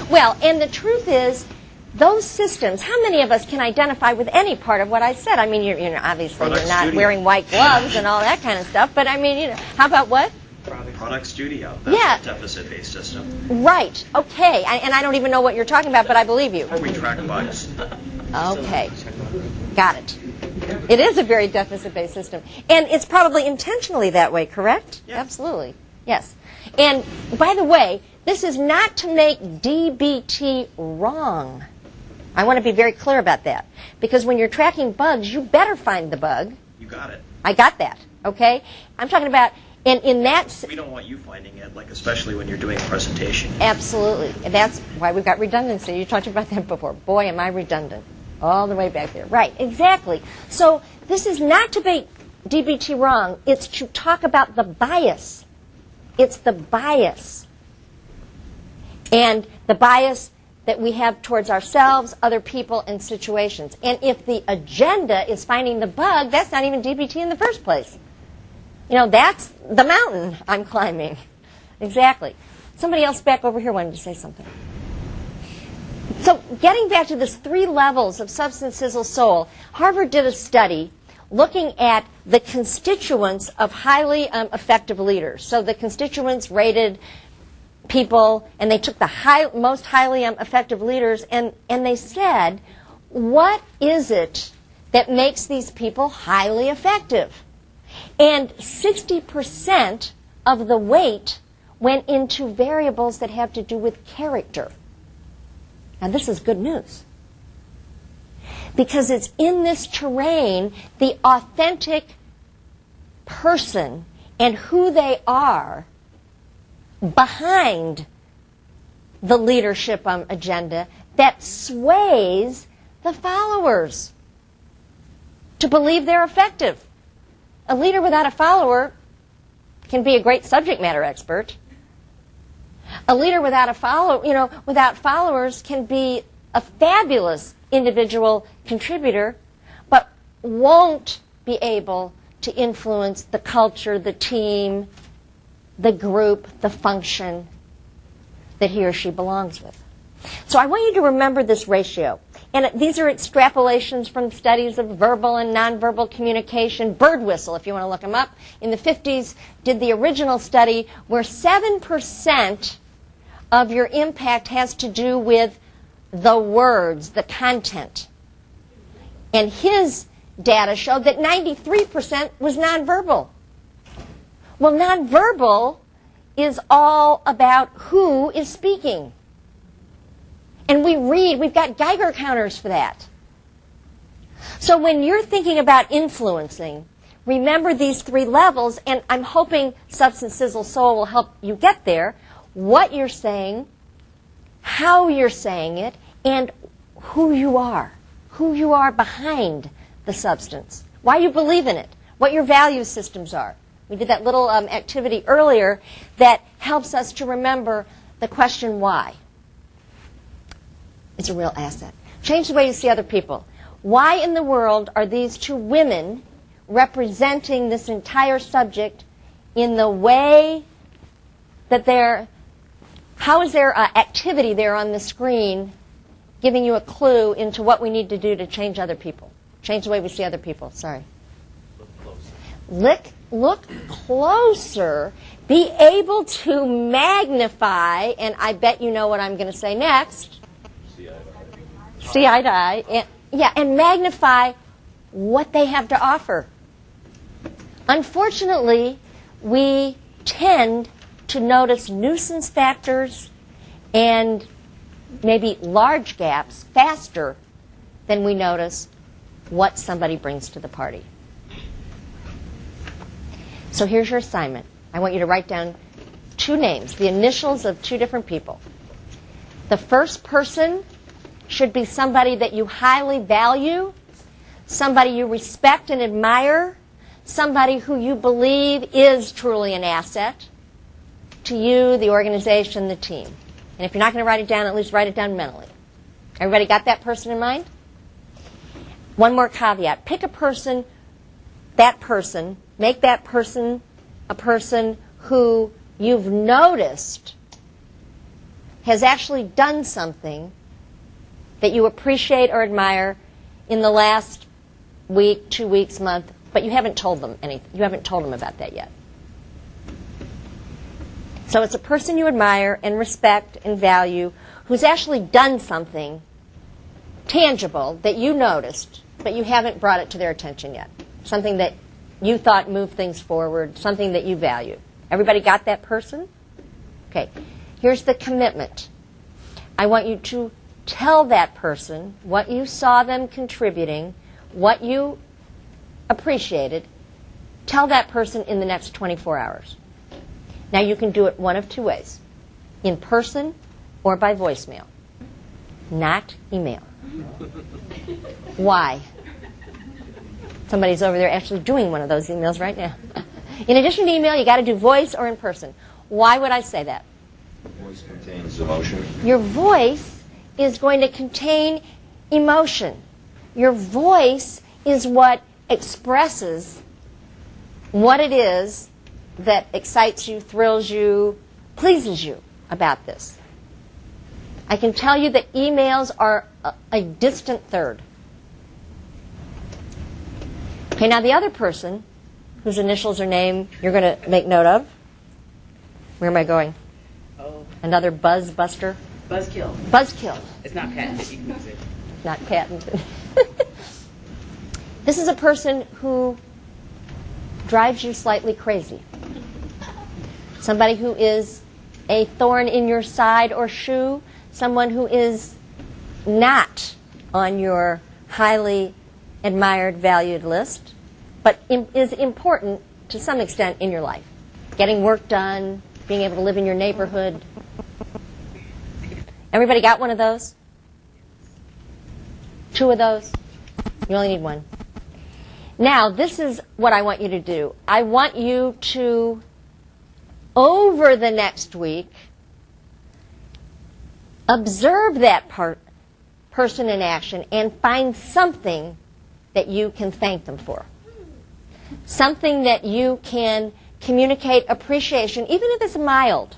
Well, and the truth is, those systems, how many of us can identify with any part of what I said? I mean, you're obviously you're not wearing white gloves and all that kind of stuff, but I mean, how about what? Product studio. That's a deficit-based system. Right. Okay. And I don't even know what you're talking about, but I believe you. We track bugs. Okay. Got it. It is a very deficit-based system. And it's probably intentionally that way, correct? Yeah. Absolutely. Yes. And by the way, this is not to make DBT wrong. I want to be very clear about that. Because when you're tracking bugs, you better find the bug. You got it. I got that. Okay? I'm talking about in that... We don't want you finding it, especially when you're doing a presentation. Absolutely. And that's why we've got redundancy. You talked about that before. Boy, am I redundant. All the way back there. Right, exactly. So this is not to make DBT wrong. It's to talk about the bias. It's the bias. And the bias that we have towards ourselves, other people, and situations. And if the agenda is finding the bug, that's not even DBT in the first place. That's the mountain I'm climbing. Exactly. Somebody else back over here wanted to say something. So getting back to this 3 levels of substance, sizzle, soul, Harvard did a study looking at the constituents of highly effective leaders. So the constituents rated people, and they took the most highly effective leaders, and they said, what is it that makes these people highly effective? And 60% of the weight went into variables that have to do with character. Now, this is good news. Because it's in this terrain, the authentic person and who they are behind the leadership agenda that sways the followers to believe they're effective. A leader without a follower can be a great subject matter expert. A leader without without followers can be a fabulous individual contributor, but won't be able to influence the culture, the team, the group, the function that he or she belongs with. So I want you to remember this ratio. And these are extrapolations from studies of verbal and nonverbal communication. Birdwhistle, if you want to look them up, in the 50s did the original study where 7% of your impact has to do with the words, the content. And his data showed that 93% was nonverbal. Well, nonverbal is all about who is speaking. And we've got Geiger counters for that. So when you're thinking about influencing, remember these 3 levels, and I'm hoping Substance, Sizzle, Soul will help you get there. What you're saying, how you're saying it, and who you are behind the substance, why you believe in it, what your value systems are. We did that little activity earlier that helps us to remember the question why. It's a real asset. Change the way you see other people. Why in the world are these 2 women representing this entire subject in the way that how is their activity there on the screen giving you a clue into what we need to do to change other people? Change the way we see other people. Sorry. look closer, be able to magnify, and I bet you know what I'm going to say next. See eye to eye. And magnify what they have to offer. Unfortunately, we tend to notice nuisance factors and maybe large gaps faster than we notice what somebody brings to the party. So here's your assignment. I want you to write down 2 names, the initials of 2 different people. The first person should be somebody that you highly value, somebody you respect and admire, somebody who you believe is truly an asset to you, the organization, the team. And if you're not going to write it down, at least write it down mentally. Everybody got that person in mind? One more caveat. Pick a person, make that person a person who you've noticed has actually done something that you appreciate or admire in the last week, 2 weeks, month, but you haven't told them anything. You haven't told them about that yet. So it's a person you admire and respect and value who's actually done something tangible that you noticed, but you haven't brought it to their attention yet. Something that you thought moved things forward, something that you value. Everybody got that person? Okay. Here's the commitment. I want you to tell that person what you saw them contributing, what you appreciated. Tell that person in the next 24 hours. Now you can do it one of 2 ways, in person or by voicemail, not email. Why? Somebody's over there actually doing one of those emails right now. In addition to email, you got to do voice or in person. Why would I say that? Voice contains emotion. Your voice is going to contain emotion. Your voice is what expresses what it is that excites you, thrills you, pleases you about this. I can tell you that emails are a distant third. Okay, now the other person whose initials or name you're going to make note of. Where am I going? Oh. Another buzz buster? Buzzkill. Buzzkill. It's not patented. You can use it. Not patented. This is a person who drives you slightly crazy. Somebody who is a thorn in your side or shoe. Someone who is not on your highly admired, valued list, but is important to some extent in your life. Getting work done, being able to live in your neighborhood. Everybody got one of those? 2 of those? You only need 1. Now, this is what I want you to do. I want you to, over the next week, observe that person in action and find something that you can thank them for. Something that you can communicate appreciation, even if it's mild.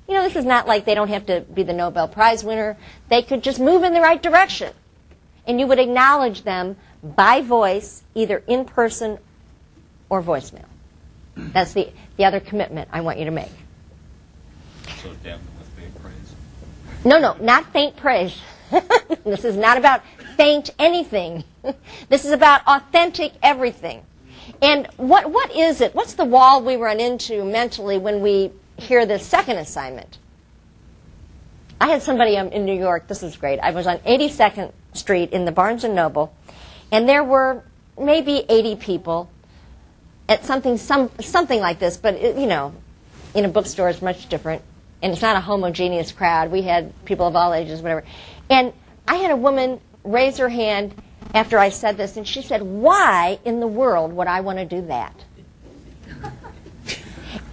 You know, this is not like they don't have to be the Nobel Prize winner. They could just move in the right direction. And you would acknowledge them by voice, either in person or voicemail. That's the other commitment I want you to make. So dampen with faint praise? No, not faint praise. This is not about faint anything. This is about authentic everything. And what is it? What's the wall we run into mentally when we hear this second assignment? I had somebody in New York, this is great. I was on 82nd Street in the Barnes & Noble, and there were maybe 80 people at something like this, but in a bookstore it's much different, and it's not a homogeneous crowd. We had people of all ages, whatever. And I had a woman raise her hand after I said this, and she said, "Why in the world would I want to do that?"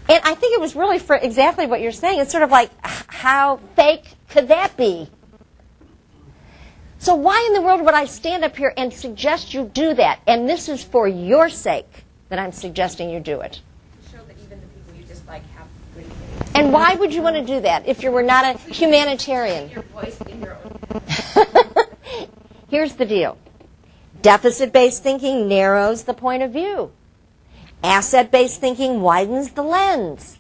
And I think it was really for exactly what you're saying. It's sort of like, how fake could that be? So why in the world would I stand up here and suggest you do that? And this is for your sake that I'm suggesting you do it. To show that even the people you dislike have good things. And why would you want to do that if you were not a humanitarian? Your voice in your own. Here's the deal. Deficit-based thinking narrows the point of view. Asset-based thinking widens the lens.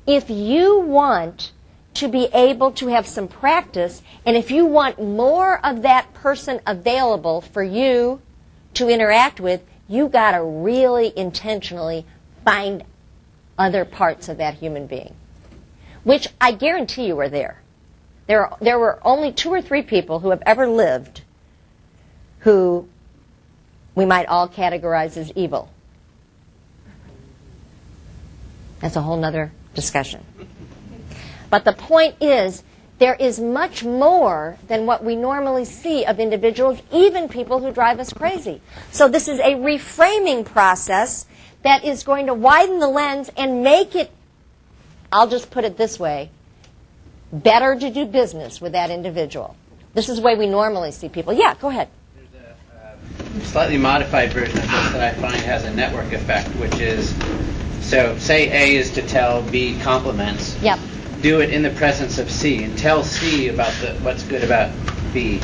If you want to be able to have some practice, and if you want more of that person available for you to interact with, you got to really intentionally find other parts of that human being, which I guarantee you are there. There were only 2 or 3 people who have ever lived who we might all categorize as evil. That's a whole nother discussion. But the point is, there is much more than what we normally see of individuals, even people who drive us crazy. So this is a reframing process that is going to widen the lens and make it, I'll just put it this way, better to do business with that individual. This is the way we normally see people. Yeah, go ahead. There's a slightly modified version of this that I find has a network effect, which is, so say A is to tell B compliments. Yep. Do it in the presence of C and tell C about what's good about B.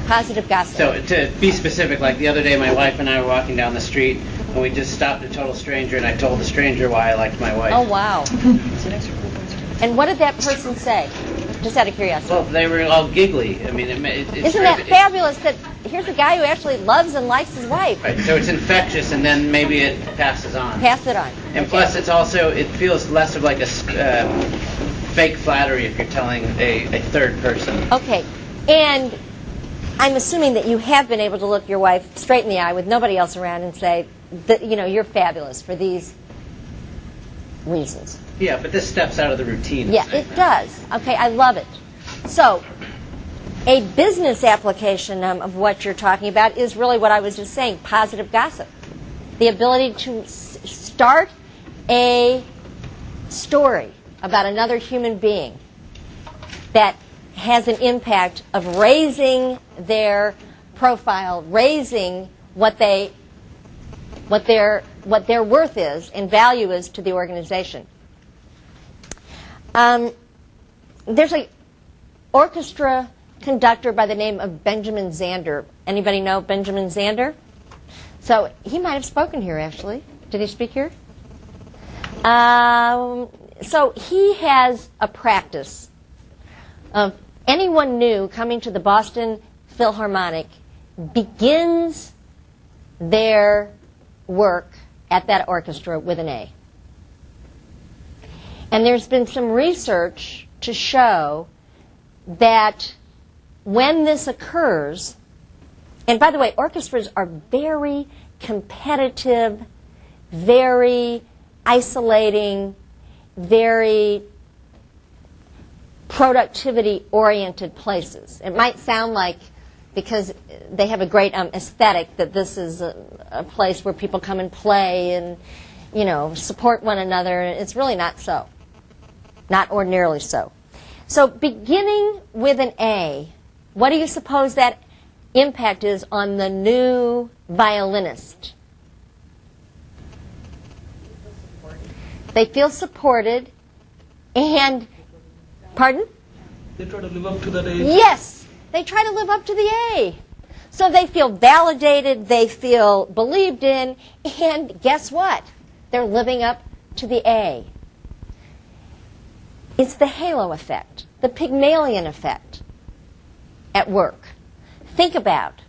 Positive gossip. So to be specific, like the other day my wife and I were walking down the street and we just stopped a total stranger and I told the stranger why I liked my wife. Oh, wow. And what did that person say? Just out of curiosity. Well, they were all giggly. I mean, it's Isn't that fabulous that here's a guy who actually loves and likes his wife? Right, so it's infectious, and then maybe it passes on. Pass it on. And plus, it's also, it feels less of like a fake flattery if you're telling a third person. Okay, and I'm assuming that you have been able to look your wife straight in the eye with nobody else around and say, that, you know, you're fabulous for these reasons. Yeah, but this steps out of the routine. Yeah, it does. Okay, I love it. So, a business application of what you're talking about is really what I was just saying, positive gossip. The ability to start a story about another human being that has an impact of raising their profile, raising what their worth is and value is to the organization. There's an orchestra conductor by the name of Benjamin Zander. Anybody know Benjamin Zander? So he might have spoken here, actually. Did he speak here? So he has a practice of anyone new coming to the Boston Philharmonic begins their work at that orchestra with an A. And there's been some research to show that when this occurs, and by the way, orchestras are very competitive, very isolating, very productivity-oriented places. It might sound like, because they have a great aesthetic, that this is a place where people come and play and, you know, support one another. It's really not so. Not ordinarily so. So beginning with an A, what do you suppose that impact is on the new violinist? They feel supported and, pardon? They try to live up to that A. Yes, they try to live up to the A. So they feel validated, they feel believed in, and guess what? They're living up to the A. It's the halo effect, the Pygmalion effect at work. Think about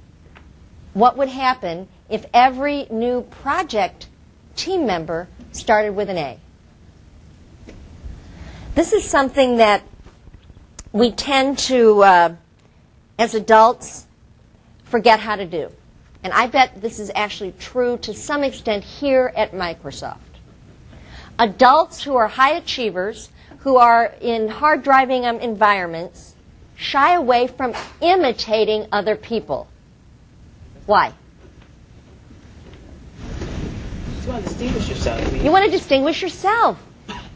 what would happen if every new project team member started with an A. This is something that we tend to, as adults, forget how to do. And I bet this is actually true to some extent here at Microsoft. Adults who are high achievers, who are in hard-driving environments, shy away from imitating other people. Why? You want to distinguish yourself. You want to distinguish yourself.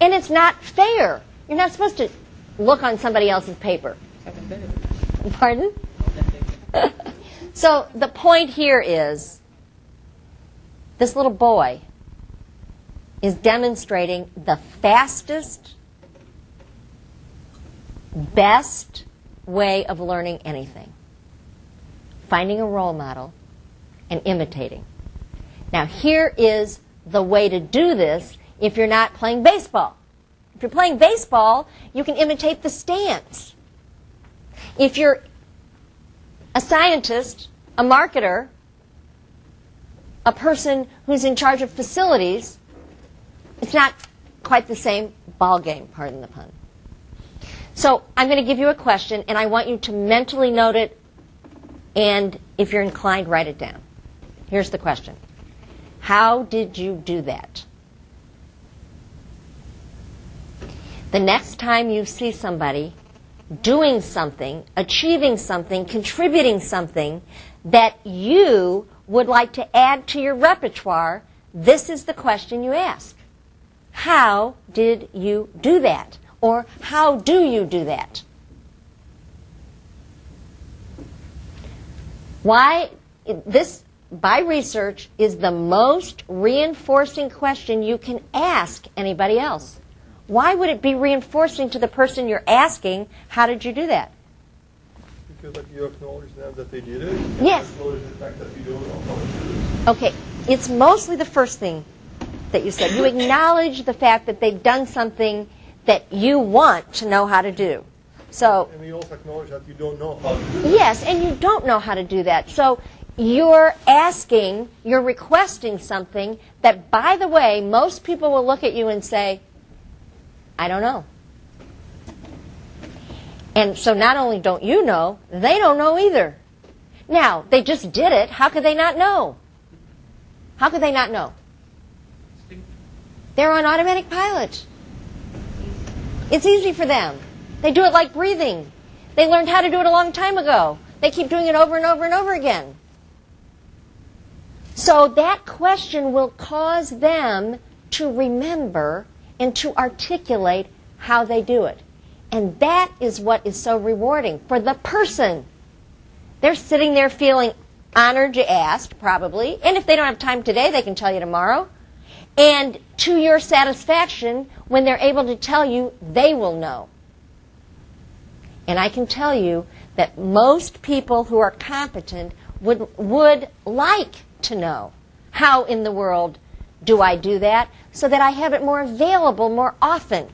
And it's not fair. You're not supposed to look on somebody else's paper. Pardon? So the point here is this little boy is demonstrating the fastest, best way of learning anything. Finding a role model and imitating. Now here is the way to do this if you're not playing baseball. If you're playing baseball, you can imitate the stance. If you're a scientist, a marketer, a person who's in charge of facilities, it's not quite the same ball game, pardon the pun. So I'm going to give you a question, and I want you to mentally note it, and if you're inclined, write it down. Here's the question. How did you do that? The next time you see somebody doing something, achieving something, contributing something that you would like to add to your repertoire, this is the question you ask. How did you do that? Or how do you do that? Why this, by research, is the most reinforcing question you can ask anybody else. Why would it be reinforcing to the person you're asking, how did you do that? Because like, you acknowledge them that they did it. Yes. You acknowledge the fact that you don't know how to do it. Okay, it's mostly the first thing that you said. You acknowledge the fact that they've done something that you want to know how to do. So, and you also acknowledge that you don't know how to do it. Yes, and you don't know how to do that. So you're asking, you're requesting something that, by the way, most people will look at you and say, I don't know. And so not only don't you know, they don't know either. Now, they just did it. How could they not know? How could they not know? They're on automatic pilot. It's easy for them. They do it like breathing. They learned how to do it a long time ago. They keep doing it over and over and over again. So that question will cause them to remember and to articulate how they do it. And that is what is so rewarding for the person. They're sitting there feeling honored you asked, probably. And if they don't have time today, they can tell you tomorrow. And to your satisfaction, when they're able to tell you, they will know. And I can tell you that most people who are competent would like to know, how in the world do I do that, so that I have it more available more often.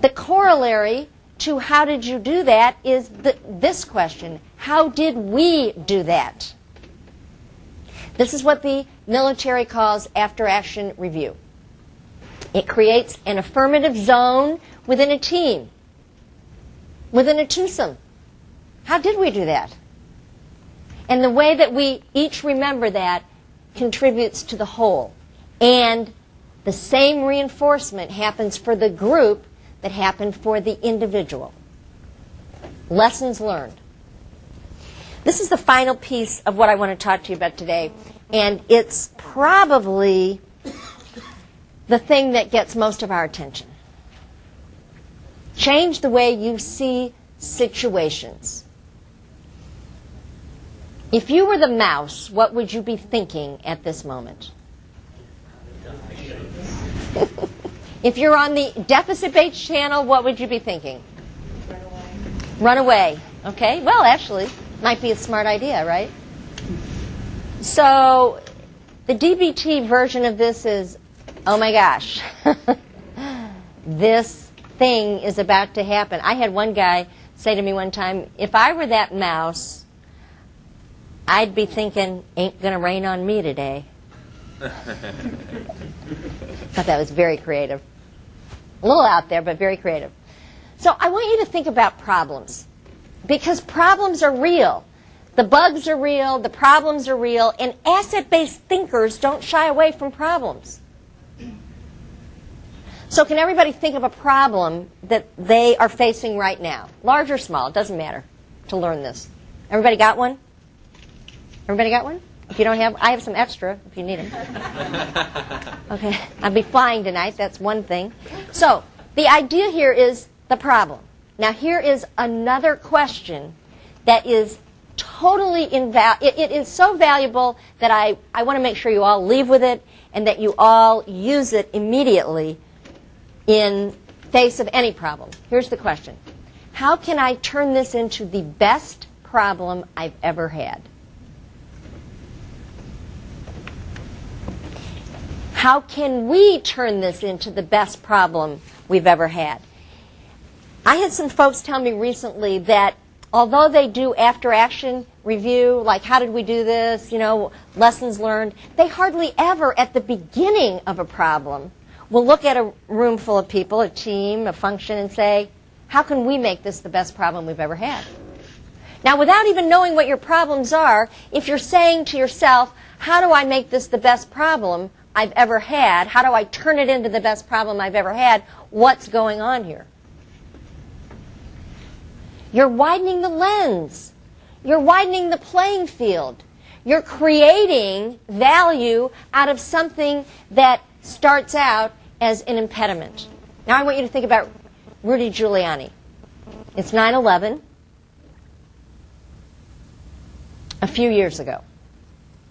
The corollary to how did you do that is this question. How did we do that? This is what the military calls after-action review. It creates an affirmative zone within a team, within a twosome. How did we do that? And the way that we each remember that contributes to the whole. And the same reinforcement happens for the group that happened for the individual. Lessons learned. This is the final piece of what I want to talk to you about today, and it's probably the thing that gets most of our attention. Change the way you see situations. If you were the mouse, what would you be thinking at this moment? If you're on the deficit-based channel, what would you be thinking? Run away. Run away. Okay. Well, actually, might be a smart idea, right? So, the DBT version of this is, oh my gosh, this thing is about to happen. I had one guy say to me one time, if I were that mouse, I'd be thinking, ain't gonna rain on me today. Thought that was very creative. A little out there, but very creative. So I want you to think about problems, because problems are real. The bugs are real, the problems are real, and asset-based thinkers don't shy away from problems. So can everybody think of a problem that they are facing right now? Large or small, it doesn't matter to learn this. Everybody got one? Everybody got one? If you don't have, I have some extra if you need them. Okay, I'll be flying tonight, that's one thing. So, the idea here is the problem. Now here is another question that is totally it is so valuable that I want to make sure you all leave with it and that you all use it immediately in face of any problem. Here's the question. How can I turn this into the best problem I've ever had? How can we turn this into the best problem we've ever had? I had some folks tell me recently that although they do after-action review, like how did we do this, lessons learned, they hardly ever at the beginning of a problem will look at a room full of people, a team, a function, and say, how can we make this the best problem we've ever had? Now, without even knowing what your problems are, if you're saying to yourself, how do I make this the best problem I've ever had? How do I turn it into the best problem I've ever had? What's going on here? You're widening the lens. You're widening the playing field. You're creating value out of something that starts out as an impediment. Now I want you to think about Rudy Giuliani. It's 9/11, a few years ago,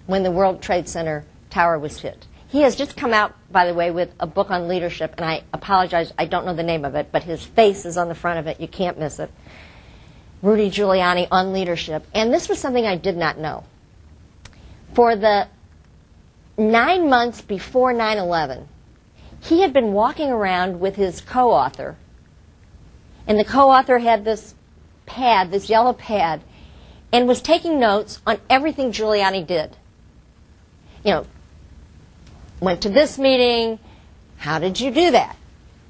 when the World Trade Center tower was hit. He has just come out, by the way, with a book on leadership, and I apologize, I don't know the name of it, but his face is on the front of it. You can't miss it. Rudy Giuliani on leadership. And this was something I did not know. For the 9 months before 9/11, he had been walking around with his co-author, and the co-author had this pad, this yellow pad, and was taking notes on everything Giuliani did. Went to this meeting, how did you do that?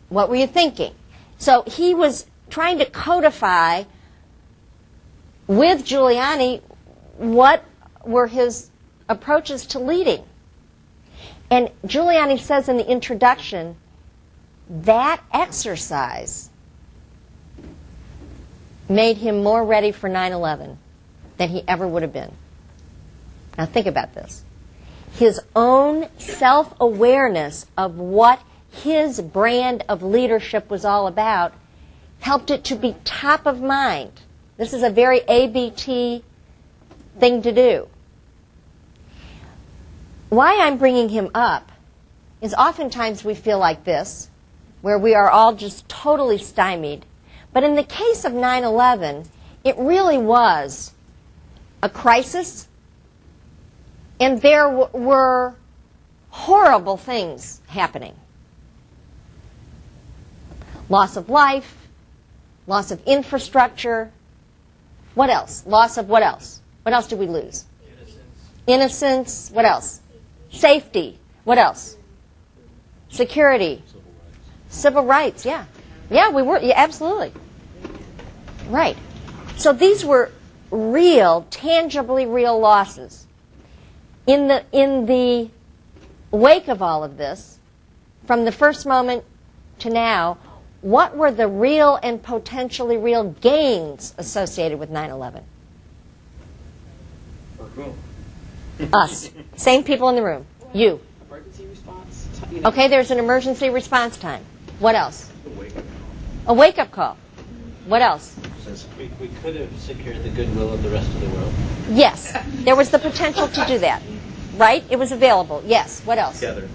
What were you thinking? So he was trying to codify with Giuliani what were his approaches to leading. And Giuliani says in the introduction, that exercise made him more ready for 9/11 than he ever would have been. Now think about this. His own self-awareness of what his brand of leadership was all about helped it to be top of mind. This is a very ABT thing to do. Why I'm bringing him up is oftentimes we feel like this, where we are all just totally stymied. But in the case of 9/11, it really was a crisis, and there were horrible things happening. Loss of life, loss of infrastructure. What else? Loss of what else? What else did we lose? Innocence. What else? Safety. What else? Security. Civil rights, yeah. Yeah, we were, yeah, absolutely. Right. So these were real, tangibly real losses. In the wake of all of this, from the first moment to now, what were the real and potentially real gains associated with 9/11? Us. Same people in the room. You. Emergency response. Okay, there's an emergency response time. What else? A wake-up call. What else? We could have secured the goodwill of the rest of the world. Yes, there was the potential to do that. Right? It was available. Yes. What else? Together.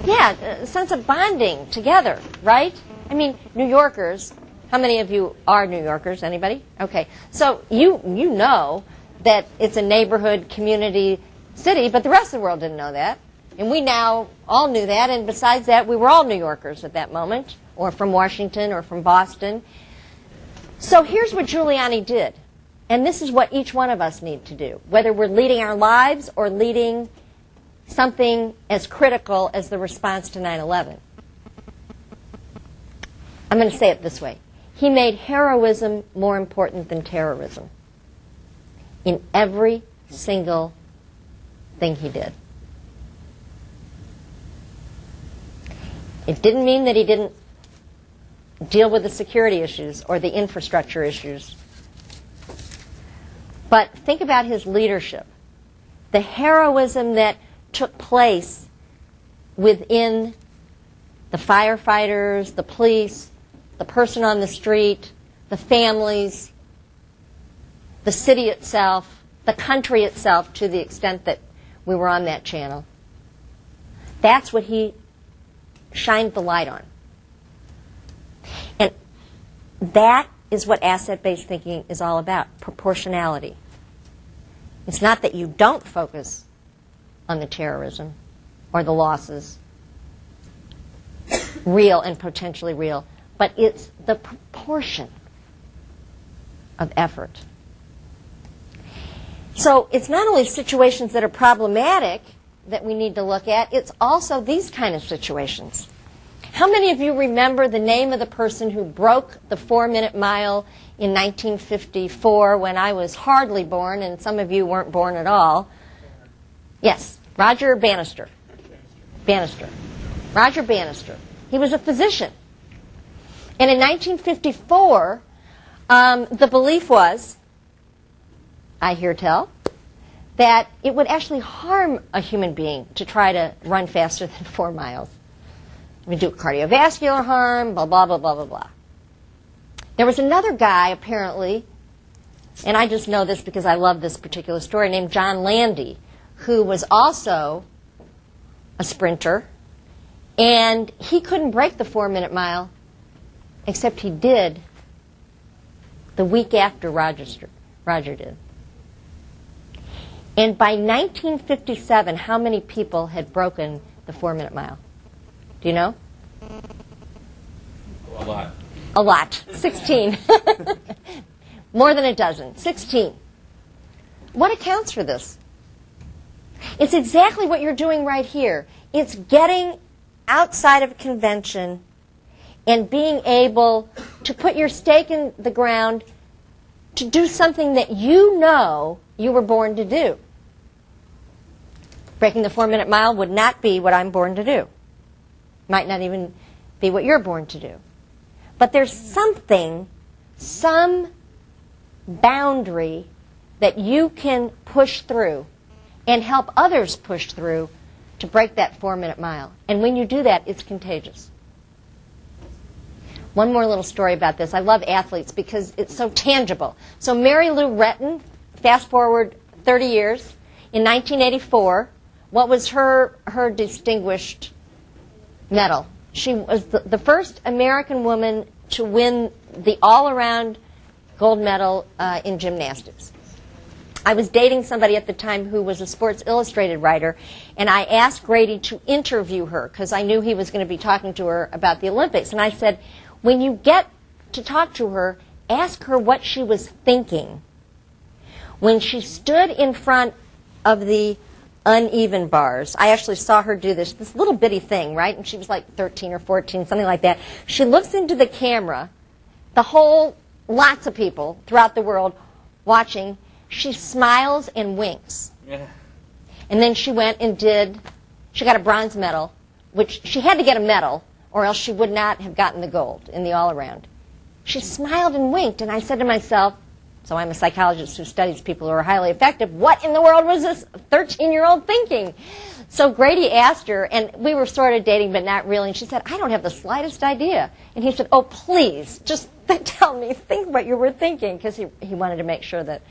Yeah, a sense of bonding together, right? I mean, New Yorkers, how many of you are New Yorkers? Anybody? Okay. So you know that it's a neighborhood, community, city, but the rest of the world didn't know that. And we now all knew that, and besides that, we were all New Yorkers at that moment, or from Washington, or from Boston. So here's what Giuliani did, and this is what each one of us need to do, whether we're leading our lives or leading something as critical as the response to 9/11. I'm going to say it this way. He made heroism more important than terrorism in every single thing he did. It didn't mean that he didn't deal with the security issues or the infrastructure issues. But think about his leadership. The heroism that took place within the firefighters, the police, the person on the street, the families, the city itself, the country itself, to the extent that we were on that channel. That's what he shined the light on. And that is what asset-based thinking is all about, proportionality. It's not that you don't focus on the terrorism or the losses real and potentially real, but it's the proportion of effort. So it's not only situations that are problematic that we need to look at, it's also these kind of situations. How many of you remember the name of the person who broke the 4-minute mile in 1954 when I was hardly born, and some of you weren't born at all? Yes, Roger Bannister. Roger Bannister. He was a physician. And in 1954, the belief was, I hear tell, that it would actually harm a human being to try to run faster than 4 miles. It would do cardiovascular harm, blah, blah, blah, blah, blah, blah. There was another guy, apparently, and I just know this because I love this particular story, named John Landy, who was also a sprinter, and he couldn't break the 4-minute mile, except he did the week after Roger did. And by 1957, how many people had broken the 4-minute mile? Do you know? A lot. A lot. 16. More than a dozen. 16. What accounts for this? It's exactly what you're doing right here. It's getting outside of convention and being able to put your stake in the ground to do something that you know you were born to do. Breaking the 4-minute mile would not be what I'm born to do. Might not even be what you're born to do. But there's something, some boundary that you can push through and help others push through to break that 4-minute mile. And when you do that, it's contagious. One more little story about this. I love athletes because it's so tangible. So Mary Lou Retton, fast forward 30 years, in 1984, what was her distinguished medal? She was the first American woman to win the all-around gold medal in gymnastics. I was dating somebody at the time who was a Sports Illustrated writer, and I asked Grady to interview her because I knew he was going to be talking to her about the Olympics. And I said, when you get to talk to her, ask her what she was thinking when she stood in front of the uneven bars. I actually saw her do this little bitty thing, right? And she was like 13 or 14, something like that. She looks into the camera, lots of people throughout the world watching. She smiles and winks. Yeah. And then she went and she got a bronze medal, which she had to get a medal, or else she would not have gotten the gold in the all-around. She smiled and winked, and I said to myself, so I'm a psychologist who studies people who are highly effective, what in the world was this 13-year-old thinking? So Grady asked her, and we were sort of dating, but not really, and she said, I don't have the slightest idea. And he said, oh, please, just tell me, think what you were thinking, because he wanted to make sure that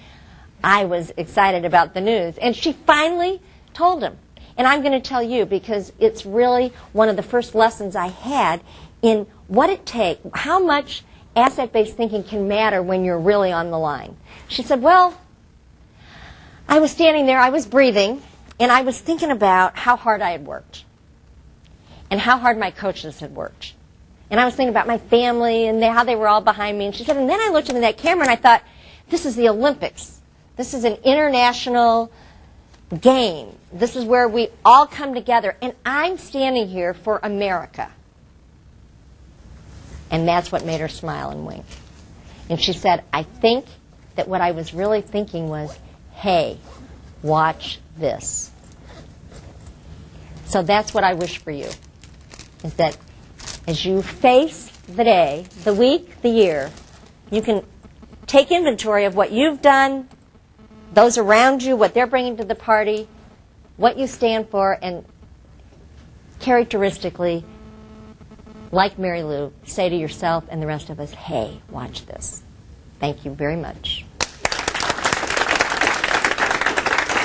I was excited about the news. And she finally told him. And I'm going to tell you because it's really one of the first lessons I had in what it takes, how much asset-based thinking can matter when you're really on the line. She said, well, I was standing there, I was breathing, and I was thinking about how hard I had worked and how hard my coaches had worked. And I was thinking about my family and how they were all behind me. And she said, and then I looked into that camera and I thought, this is the Olympics. This is an international game. This is where we all come together. And I'm standing here for America. And that's what made her smile and wink. And she said, I think that what I was really thinking was, hey, watch this. So that's what I wish for you, is that as you face the day, the week, the year, you can take inventory of what you've done, those around you, what they're bringing to the party, what you stand for, and characteristically, like Mary Lou, say to yourself and the rest of us, hey, watch this. Thank you very much.